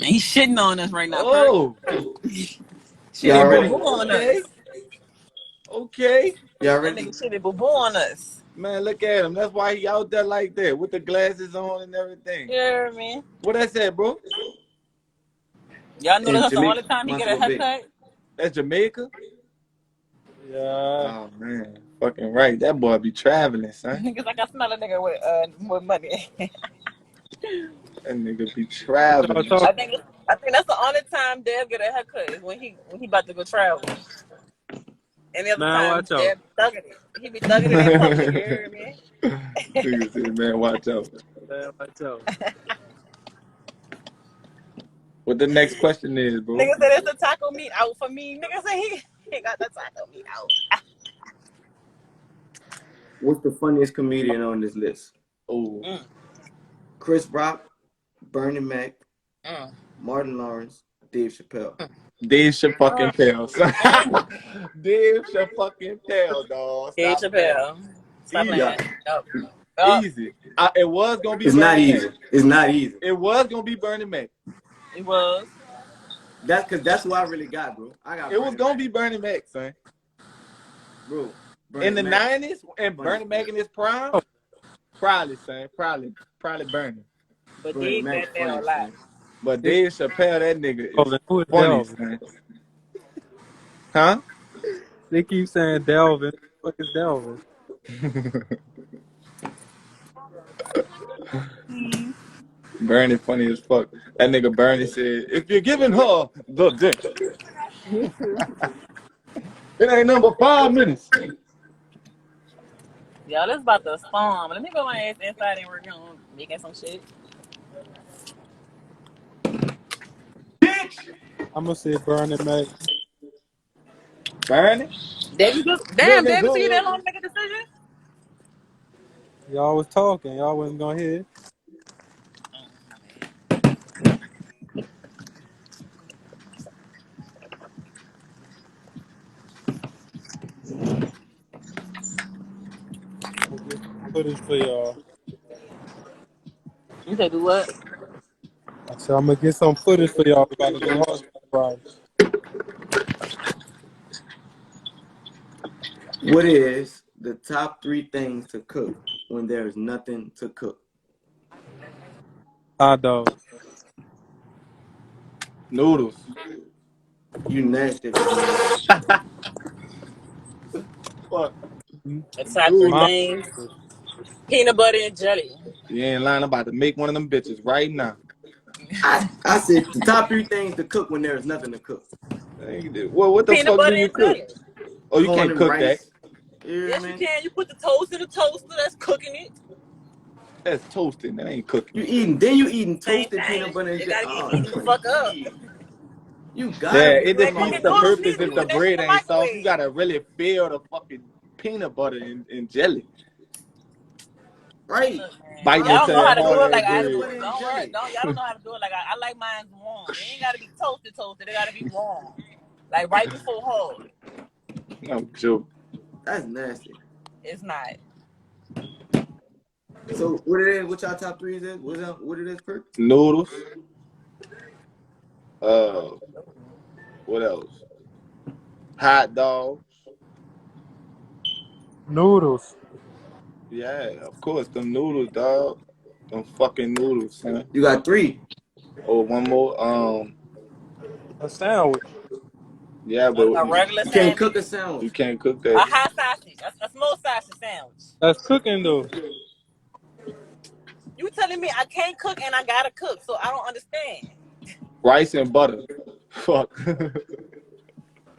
he's shitting on us right now. Oh, Y'all ready? Boo on us. Okay. Y'all That ready? nigga shitted boo on us. Man, look at him. That's why he out there like that with the glasses on and everything. Yeah, man. What that said, bro? Y'all know In that's the only Jamaica, time he get a Montego Bay. haircut. That's Jamaica? Yeah. Oh man, fucking right. That boy be traveling, son. Niggas like I smell a nigga with money. That nigga be Y'all traveling. talk. I think that's the only time Deb get a haircut is when he about to go travel. Any other Man, time watch out. Deb thugging it. He be thugging it in public. You hear me? Nigga said, man, watch out. Man, watch out. What the next question is, bro? Nigga said it's a taco meat out for me. Nigga said he got the taco meat out. What's the funniest comedian on this list? Oh, Chris Rock, Bernie Mac, Mm. Martin Lawrence, Dave Chappelle. Dave Chappelle, son. Dave Chappelle, dog. Dave Stop playing. Chappelle. Stop Easy. playing. Yup. Easy. It was gonna be. It's Bernie not Mac. easy. It's not easy. It was gonna be Bernie Mac. It was. That's who I really got, bro. I got. It was gonna be Bernie Mac, son. bro. In the Mac. 90s, and Bernie Mac in his prime, probably, son. Probably Bernie. But Bernie Dave Mac got there a funny, lot. son. But Dave Chappelle, that nigga Oh, is who is funny, Delvin? son. Huh? They keep saying Delvin. What the fuck is Delvin? Bernie funny as fuck. That nigga Bernie said, if you're giving her the dick, it ain't number 5 minutes. Y'all, this about to storm. Let me go my ass inside and work on making some shit. I'm gonna say Bernie Mac. Bernie? Damn, David, so you that long to make a decision? Y'all was talking. Y'all wasn't gonna hear it. I'm gonna get some footage for y'all. You say do what? I said I'm gonna get some footage for y'all about to go hard Friday. What is the top 3 things to cook when there is nothing to cook? Hot dog. Noodles. You nasty. Man. Fuck. The top 3 Mom, things. Peanut butter and jelly. You ain't lying. I'm about to make one of them bitches right now. I said the top 3 things to cook when there is nothing to cook. Well, what the Peanut fuck butter do you and cook? jelly. Oh, you Corn can't and cook rice. that. Yes, you can. You put the toast in the toaster. That's cooking it. That's toasting. That ain't cooking. You eating Same toasted thing. peanut butter and It gotta jelly. get eaten the fuck up. You Yeah, gotta be it Like defeats cooking the noodles, purpose you if the put that shit bread in the ain't soft. You microwave. gotta really feel the fucking peanut butter and jelly. right. Look, man, Bite y'all don't into know how that to do hard it like ass I bread. do Butter it. and Don't worry. jelly. Y'all don't know how to do it like I like mine warm. They ain't gotta be toasted. They gotta be warm. Like right before hard. No joke. That's nasty. It's not. So what it is? What y'all top 3 is? What it is, Perk? Noodles. What else? Hot dogs. noodles. Yeah, of course. Them noodles, dog. Them fucking noodles, son. You got 3. Oh, one more. A sandwich. Yeah, but A regular You can't sandwich. cook a you sandwich. can't cook A that. hot sausage. A small sausage sandwich. That's cooking though. You telling me I can't cook and I gotta cook, so I don't understand. Rice and butter. Fuck.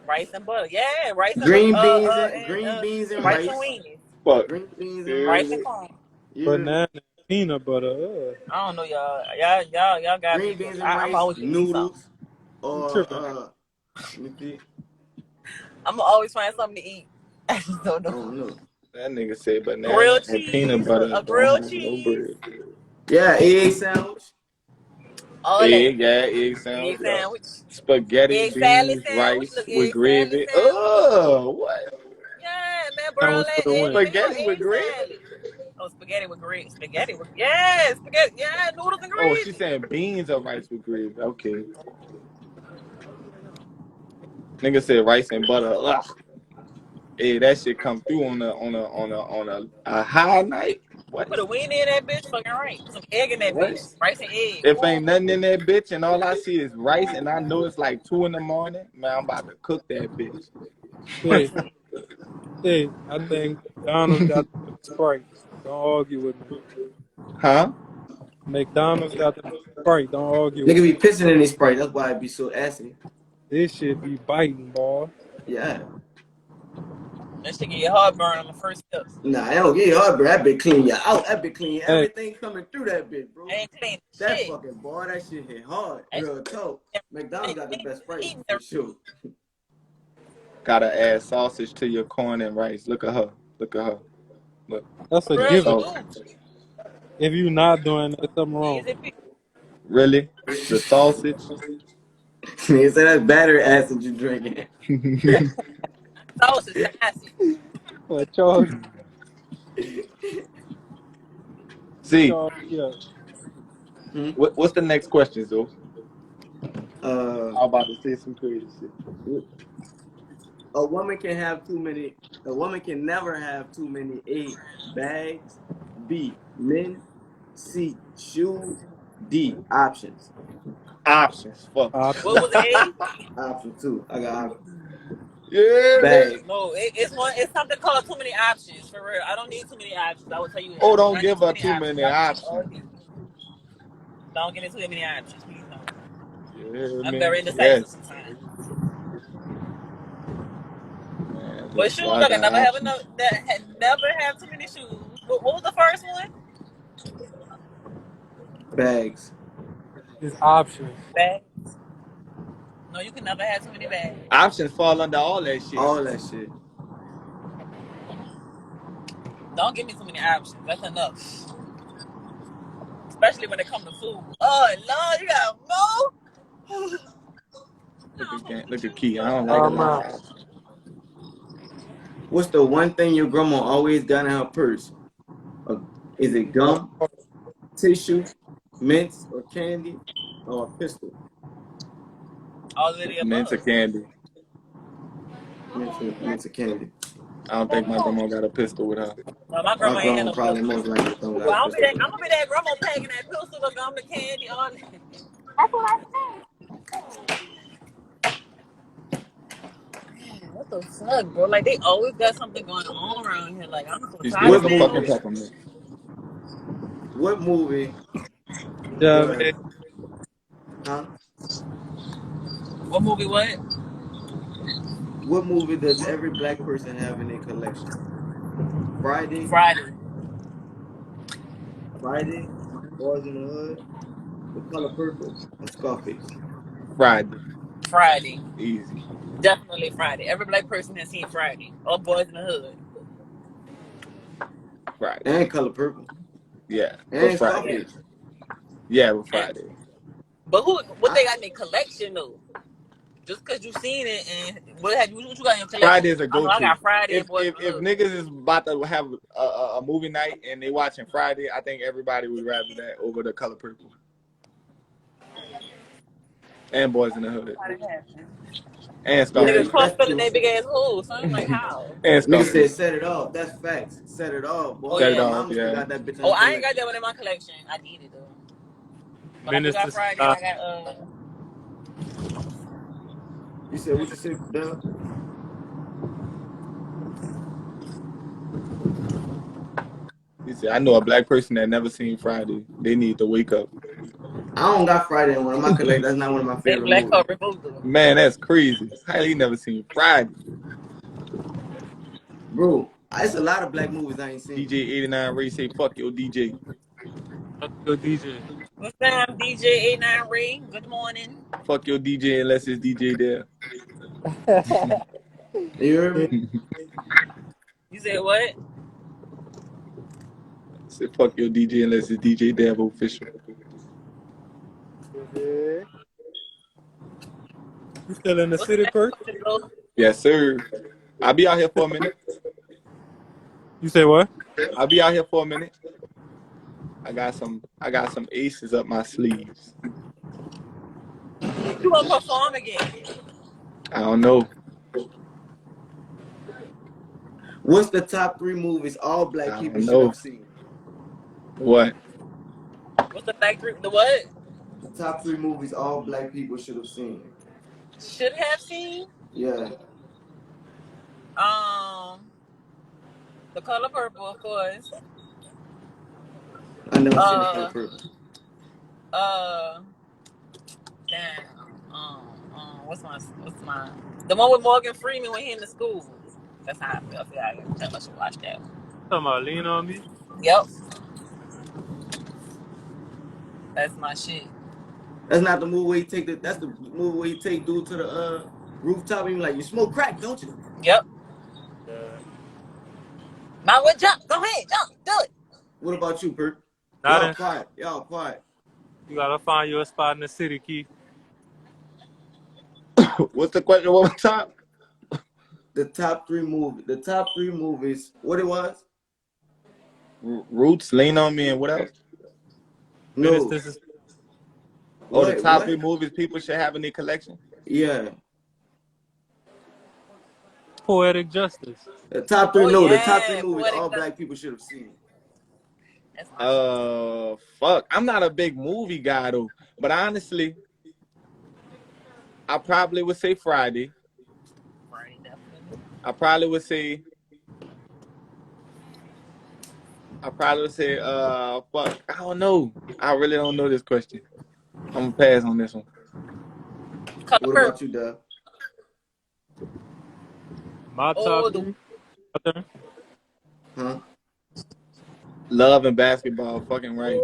Rice and butter. Yeah, rice and Green beans and rice and rice. weenies. Fuck. Green beans and Yeah. Rice rice. and corn. Banana and peanut butter. I don't know y'all got me. Green beans and I'm rice, always eat something. noodles, or tripping. let me see. I'm gonna always find something to eat. I just don't I know. don't know. That nigga said banana Grilled and peanut cheese, butter. a grilled don't have cheese. No bread. Yeah, egg sandwich. All Egg, that. yeah, egg sandwich. Egg sandwich. Spaghetti, Egg salad beans, sandwich. rice Look, with egg salad gravy. sandwich. Oh, what? Yeah, man, bro, Sandwich for that the egg, win. make your Spaghetti with egg gravy? salad. Oh, spaghetti with gravy. Yeah, spaghetti. Yeah, noodles and Oh, gravy. she's saying beans or rice with gravy. Okay. Nigga said rice and butter. Ugh. Hey, that shit come through on a high night. What? Put a weenie in that bitch, fucking right. Some egg in that What? bitch. Rice and egg. If Ooh. ain't nothing in that bitch and all I see is rice and I know it's like 2 a.m, man, I'm about to cook that bitch. Hey, Hey, I think McDonald's got the best Sprite. Don't argue with me. Huh? McDonald's got the best Sprite. Don't argue with Nigga me. be pissing in his Sprite. That's why it be so assy. This shit be biting, boy. Yeah. That shit get your heartburn on the first steps. Nah, I don't get hard, bro. That bitch clean you out. That bitch clean Hey, everything coming through that bitch, bro. Ain't clean That shit. fucking boy, that shit hit hard. That Real talk. shit- McDonald's got the best Sprite eating for sure. Gotta add sausage to your corn and rice. Look at her. Look at her. Look. that's a Bro, given. you Sausage. If you not doing that, something wrong. easy people. Really? The sausage? Nigga say that's battery acid you drinking. Sauce is nasty. What Charles? See, Charles, yeah. what's the next question, Zo? Uh, I'm about to say some crazy shit. a woman can never have too many A, bags. B, men. C, shoes. D, options. Options. Fuck. What was A? Option 2. I got options. Yeah. Bag. No, it's something called too many options. For real, I don't need too many options. I will tell you that. Oh, I don't need give her too many options. Don't give me too many options, please. No. Yeah, I'm man. very indecisive Yes. sometimes. Man, But look, shoes, so I I can got never have options. never have too many shoes. What was the first one? Bags. It's options. Bags. No, you can never have too many bags. Options fall under all that shit. All that shit. Don't give me too many options. That's enough. Especially when it comes to food. Oh Lord, you got more. Look at Key. I don't like a lot of options. What's the one thing your grandma always got in her purse? Is it gum, tissue, mints, or candy, or a pistol? All of the above. Mints or candy. Mints or candy. I don't think my grandma got a pistol with her. Well, my Our grandma ain't had grandma no probably pistol. most likely don't Well, got a I'm pistol. gonna be that grandma packing that pistol, the gum, the candy, all that. That's what I said. Man, what the fuck, bro? Like they always got something going on around here. Like I'm so Just tired give of us a that. fucking peppermint. What movie? Yeah, does- man. Huh? What movie? What? What movie does every black person have in their collection? Friday, Friday. Boys in the Hood, The Color Purple, or Scarface? Friday. Easy. Definitely Friday. Every black person has seen Friday. Or Boys in the Hood. Friday. And Color Purple. Yeah. And But Friday. Scarface. Yeah, but Friday. But what they got in their collection though? Just because you seen it and what you got in your collection? Friday is a I go-to. got Friday If and Boys in the if Hood. niggas is about to have a movie night and they watching Friday, I think everybody would rather that over The Color Purple. And Boys in the Hood. And Scarface. Niggas cross filling their big ass holes. So I'm like, how? And Nigga Scarface. said set it off. That's facts. Set it off. Boy, Set it my off, mama still yeah. got that bitch in Oh, her I ain't got collection. that one in my collection. I need it though. But Minister I got Friday and I got You said what you said, Doug? He said, I know a black person that never seen Friday. They need to wake up. I don't got Friday in one of my collections. That's not one of my they favorite black movies. cover removed. Man, that's crazy. How you never seen Friday? Bro, it's a lot of black movies I ain't seen. DJ 89 Ray say, fuck your DJ. Yo, DJ. What's up, DJ 89 Ray? Good morning. Fuck your DJ unless it's DJ there. You heard me? You said what? Say fuck your DJ unless it's DJ Dab official. You still in the What's city, the Perk? next question, Yes, sir. I'll be out here for a minute. You say what? I'll be out here for a minute. I got some aces up my sleeves. You gonna perform again? I don't know. What's the top 3 movies all black I people don't should know. have seen? What? What's the factory? The what? The top 3 movies all black people should have seen. Should have seen? Yeah. The Color Purple, of course. I never seen The Color Purple. Damn. What's my the one with Morgan Freeman when he in the school. That's how I feel. I should watch that one. Talking about Lean on Me. Yep. That's my shit. That's not the movie where he take the. That's the movie where he take dude to the rooftop and he like, you smoke crack, don't you? Yep. Yeah. Now what? Jump. Go ahead. Jump. Do it. What about you, Bert? Not Y'all in- quiet. Y'all quiet. You gotta find you a spot in the city, Keith. What's the question one more time? The top three movies. What it was? Roots, Lean on Me, and what else? No. Ministers is- Oh, the What? top What? 3 movies people should have in their collection. Yeah. Poetic Justice. The top three. Oh, No, the yeah, top 3 movies Poetic all Justice. black people should have seen. That's my shit. Fuck. I'm not a big movie guy though, but honestly, I probably would say Friday. Right, definitely. I probably would say, fuck. I don't know. I really don't know this question. I'm gonna pass on this one. Color What Purple. about you, Dub? My Oh, top three. Huh? Love and Basketball, fucking right.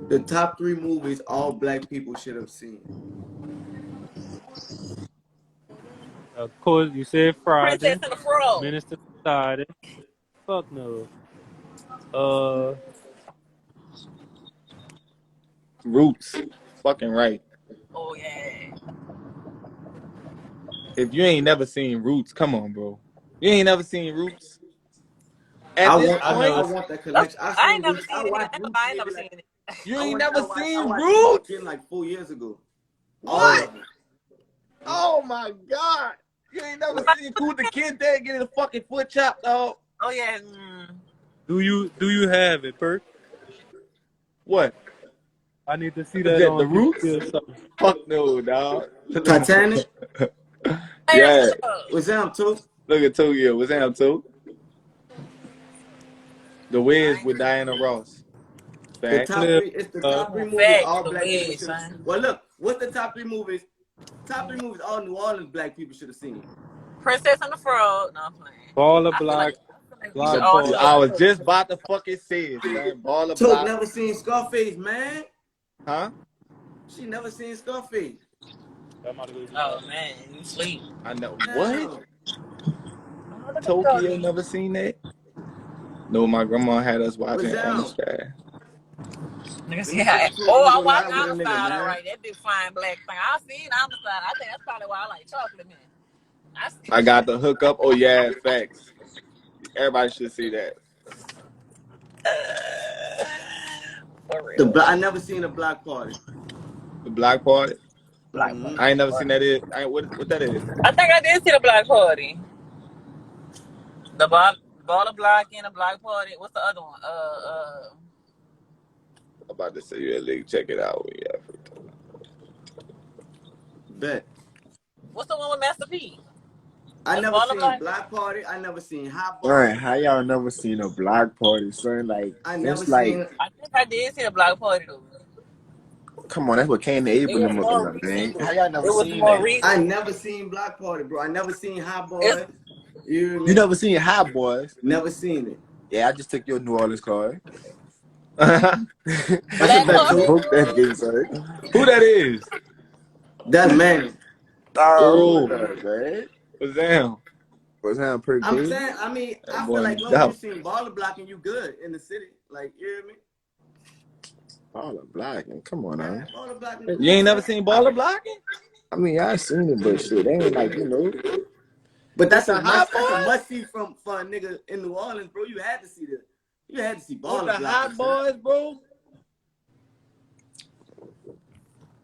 The top 3 movies all black people should have seen. Of course, you said Friday. Princess and the Frog. Minister Society. Fuck no. Roots, fucking right. Oh yeah. If you ain't never seen Roots, come on, bro. You ain't never seen Roots? I At this want point, that collection. I ain't never Roots. seen it. watched I Roots ain't never maybe seen it. you I ain't watched- never I seen watched Roots? again like 4 years ago. All What? of them. Oh my God. You ain't never seen Kunta Kid there getting a fucking foot chopped, dog. Oh yeah. Do you have it, Perk? What? I need to see Is that that on the Roots? YouTube or something. Fuck no, dog. Titanic? Yeah. Was them too? Look at Tokyo. What's that, too? The Wiz with Diana Ross. The Fact. top 3. It's the top 3 movies Fact, all The black people Wiz, should have son. seen. Well, look. What's the top 3 movies? Top 3 movies all New Orleans black people should have seen. Princess and the Frog. No, I'm playing. Ball of I feel Black. like we Black should all Ball. do I was it. just about to fucking say it, son. Ball of Took Block. never seen Scarface, man. Huh? She never seen Scarface. Oh man, you sleep. I know. Damn. What? Tokyo never seen that? No, my grandma had us watching What's Amistad. Niggas, Let me yeah. see Oh, I Tokyo watched live with a nigga, Amistad, man. all right. That big fine black thing. I seen Amistad. I think that's probably why I like chocolate man. I got the hookup. Oh yeah, facts. Everybody should see that. For real. I never seen a Block Party. The Black Party. Black Mhm. I ain't never seen that. What that is? I think I did see the Black Party. The ball of Black and the Black Party. What's the other one? I'm about to say you at least check it out. Yeah. Bet. What's the one with Master P? I The never Ball of seen Black? Black Party. I never seen Hot Boy. Alright, how y'all never seen a block party, son? Like, I never it's like, seen. I think I did see the Black Party though. come on, that's what Kane the It Ape and was them more looking up, recent. man. How y'all It never was seen more that? recent. I never seen Block Party, bro. I never seen Hot Boy. It's- You hear me? You never seen Hot Boys? Never seen it. Yeah, I just took your New Orleans card. That's Black a I bet Party? just too. booked that game, son. Who that is? That's Manny. Oh, Ooh. man. What's that? What's happening, pretty I'm good? saying. I mean, That I boy feel like in long as you doubt. seen Baller Blocking, you good in the city. Like you hear me? All the blacking. Come on, Man, man. Baller Blocking. You ain't never seen Baller Blocking? I mean, I seen it, but shit, they ain't like, you know. But that's With a the Hot must. That's a Boys? must see for a nigga in New Orleans, bro. You had to see the. You had to see With Baller the Blocking. Hot son. Boys, bro?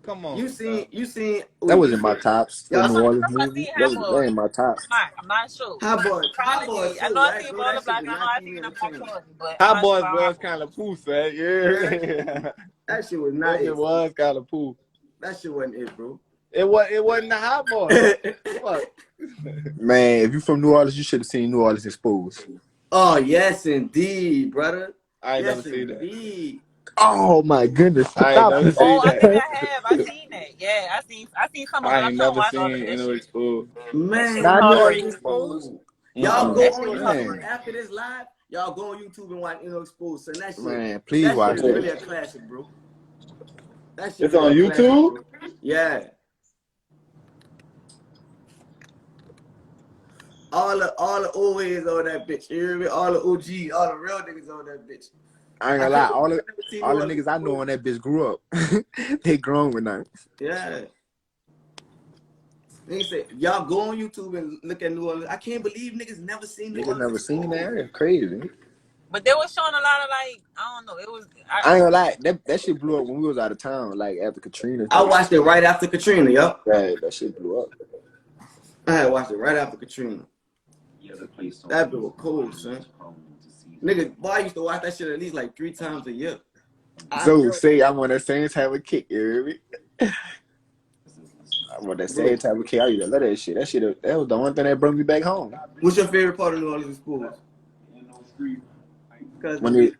Come on. You seen. That wasn't my tops. The Y'all New seen Orleans I movie. seen That Hot ain't Boy. my tops. I'm not sure. Hot Boy. Hot Boy is I so know I whack, seen bro. Baller That shit Black. did I know not I keep me seen the Black entertained. Party, but I'm Hot not Boys sure about was Hot kind Boy. of poo, son. Yeah. That shit was not That it. shit was kind of poo. That shit wasn't it, bro. It wasn't the Hot Boys. Fuck. Man, if you from New Orleans, you should have seen New Orleans Exposed. Oh yes, indeed, brother. I ain't never Yes, seen that. indeed. Oh my goodness! I ain't Stop never it. Oh, seen I think that. I have. I seen that. Yeah, I seen some of it. I I ain't couldn't never watch all of seen that No shit. Exposed. That shit Man, was Not you no hard. gotta exposed. expose. Y'all Mm-mm. go That on shit was YouTube hard. Man, after this live. Y'all go on YouTube and watch Exposed. Son, man, please that shit watch is that. really a classic, bro. That shit It's really on a classic, YouTube? bro. Yeah. All the old heads on that bitch. You hear me? All the OG, all the real niggas on that bitch. I ain't I gonna lie. can't believe I never seen All no the other niggas I know Exposed. on that bitch grew up. They grown with now. Yeah. Niggas say, y'all go on YouTube and look at New Orleans. I can't believe niggas never seen New Niggas Orleans never seen that. Exposed. It's crazy. But they was showing a lot of like, I don't know. It was I ain't gonna lie. That shit blew up when we was out of town, like after Katrina I type shit. watched it right after Katrina, yup. Yeah, that shit blew up. I had watched it right after Katrina. That bit was cold, son. Nigga, boy, I used to watch that shit at least like 3 times a year. So say I'm on that same type of kick, you hear me? I'm on that same type of kick. I used to love that shit. That was the only thing that brought me back home. What's your favorite part of New Orleans Exposed? When it,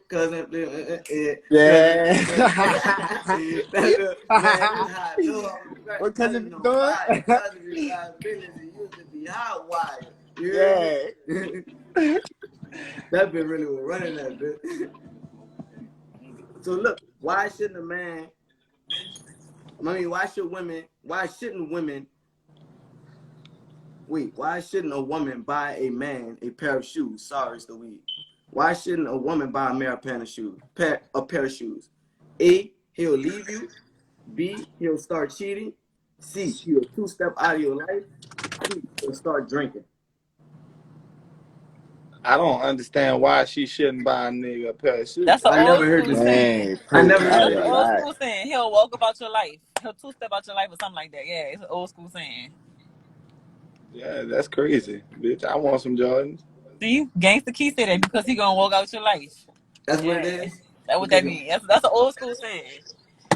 Cousin, yeah. man, this hot. No, What cousin cousin be on doing? fire. Cousin be flying business. It used to be hot wire. You hear me? Yeah. That bit really was running that bit. So look, why shouldn't a woman buy a man a pair of shoes? Sorry, it's the weed. Why shouldn't a woman buy a man a pair of shoes? A, he'll leave you. B, he'll start cheating. C, he'll 2-step out of your life. D, he'll start drinking. I don't understand why she shouldn't buy a nigga a pair of shoes. that's an I old never heard school this. saying. Man, I Perk, never I heard ain't That's that an gonna before. old lie. school saying. He'll walk about your life. He'll 2-step out your life or something like that. Yeah, it's an old school saying. Yeah, that's crazy, bitch. I want some Jordans. See, Gangsta Key said that because he gonna walk out your life. That's what it Yeah, is. that's what Because that means. That's an old school saying.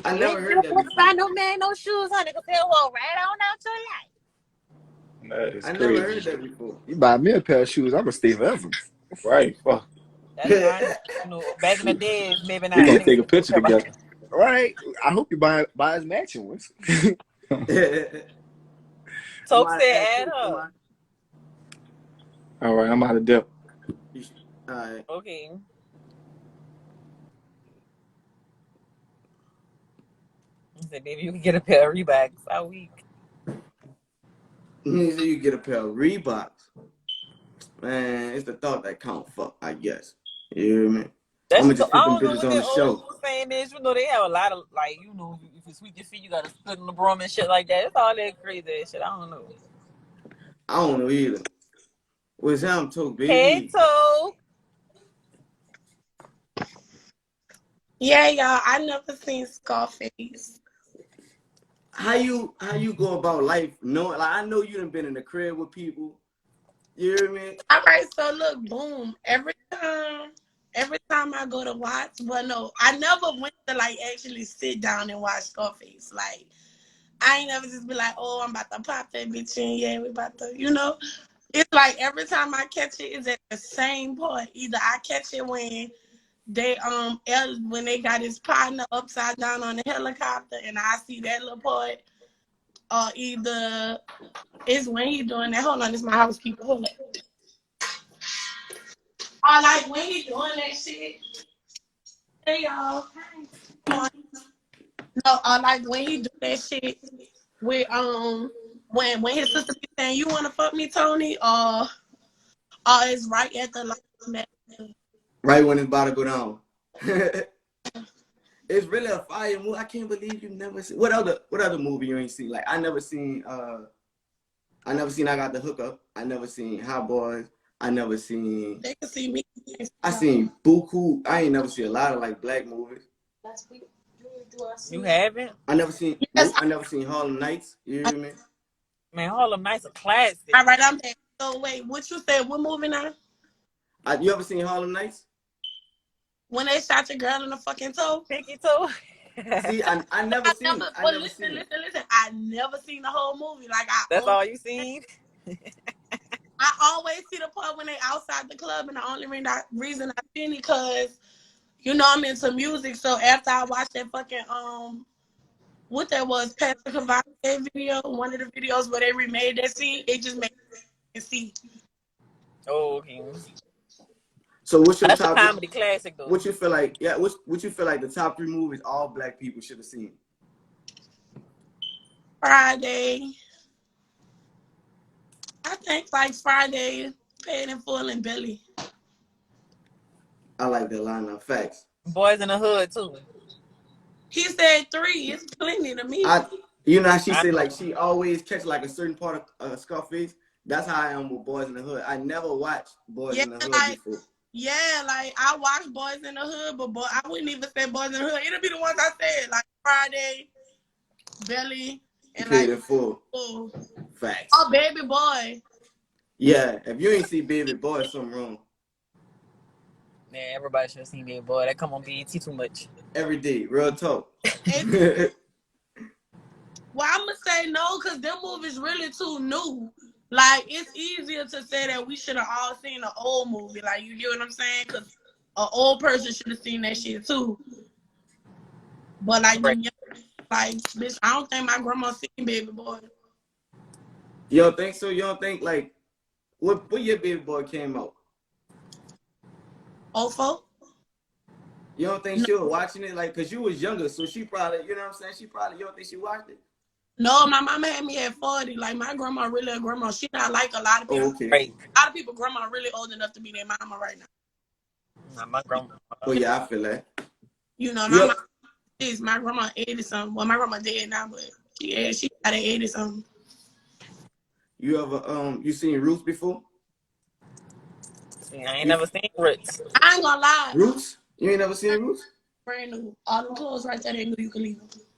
I You never ain't heard never that supposed to before. buy no man no shoes, honey, because he'll walk right on out your life. That is I never heard crazy. that before. You buy me a pair of shoes, I'm gonna stay forever. Right, fuck. That's fine. You know, back in the days, maybe We not. gonna Niggas take a picture care about together. Right? I hope you buy us matching ones. Toke Somebody said asked add Coke, her. All right, I'm out of depth. all right. Okay. He said, baby, you can get a pair of Reeboks all week. So you get a pair of Reeboks. Man, it's the thought that count. Fuck, I guess. You hear me? That's I'ma just, just I put them don't know bitches what on their the old show. school saying is. You know, they have a lot of, like, you know, if you sweep your feet, you got to split in the broom and shit like that. It's all that crazy ass shit. I don't know. I don't know either. What's him too, Hey, baby? Toke. Yeah, y'all. I never seen Scarface. How you go about life knowing? Like, I know you done been in the crib with people. You hear me? All right, so look, boom. Every time I go to watch, well, no, I never went to like actually sit down and watch Scarface. Like, I ain't never just be like, oh, I'm about to pop that bitch in. Yeah, we about to, you know. It's like every time I catch it, it's at the same point. Either I catch it when they got his partner upside down on the helicopter, and I see that little part, or either it's when he doing that. Hold on, this is my housekeeper. Hold on. Or like when he doing that shit. Hey y'all. Come on. No, or like when he do that shit with when his sister be saying, you wanna fuck me, Tony? Or it's right at the light. Right when it's about to go down. It's really a fire movie. I can't believe you've never seen. What other movie you ain't seen? Like I never seen I Got the Hookup. I never seen Hot Boys. I never seen. They can see me. I seen Buku. I ain't never seen a lot of like black movies. You haven't? I never seen. Yes, Nope. I never seen Harlem Nights. You hear me? Man, Harlem Nights a classic. all right, I'm back. So wait, what you said? What movie now? You ever seen Harlem Nights? When they shot your girl in the fucking toe? Pinky toe. See, I never seen it. I never seen it. Listen. I never seen the whole movie. Like I That's only all you seen? I always see the part when they outside the club, and the only reason I seen it because you know I'm into music. So after I watched that fucking what that was, Pastor Cavante video, one of the videos where they remade that scene, it just made me see. Oh, okay. So what's your That's a top? comedy classic though. What you feel like? Yeah, what you feel like the top 3 movies all black people should have seen? Friday. I think like Friday, Paid in Full, and Belly. I like that lineup. Facts. Boys in the Hood too. He said 3. It's plenty to me. You know how she said like she always catch like a certain part of Scarface. That's how I am with Boys in the Hood. I never watched Boys in the Hood before. Yeah, like I watched Boys in the Hood, but I wouldn't even say Boys in the Hood. It'll be the ones I said, like Friday, Belly, and Paid in Full. Facts. Oh, Baby Boy. Yeah, if you ain't see Baby Boy, something wrong. Yeah, everybody should have seen Baby Boy. That come on BET too much. Every day, real talk. Well, I'm gonna say no, because them movies really too new. Like, it's easier to say that we should have all seen an old movie. Like, you get what I'm saying? Because an old person should have seen that shit too. But like, them young, like, bitch, I don't think my grandma seen Baby Boy. You don't think so? You don't think like what year Baby Boy came out? 04? You don't think she was watching it like because you was younger, so she probably, you know what I'm saying? You don't think she watched it? No, my mama had me at 40. Like, my grandma really a grandma. She not like a lot of people. Oh, okay. Right. A lot of people, grandma really old enough to be their mama right now. Not my grandma. Oh yeah, I feel that. You know, my grandma 80 something. Well, my grandma dead now, but she got 80 something. You ever you seen Roots before? Yeah, I ain't never seen Roots. I ain't gonna lie. Roots? You ain't never seen Roots? Brand new. All the clothes right there, they knew you could leave them.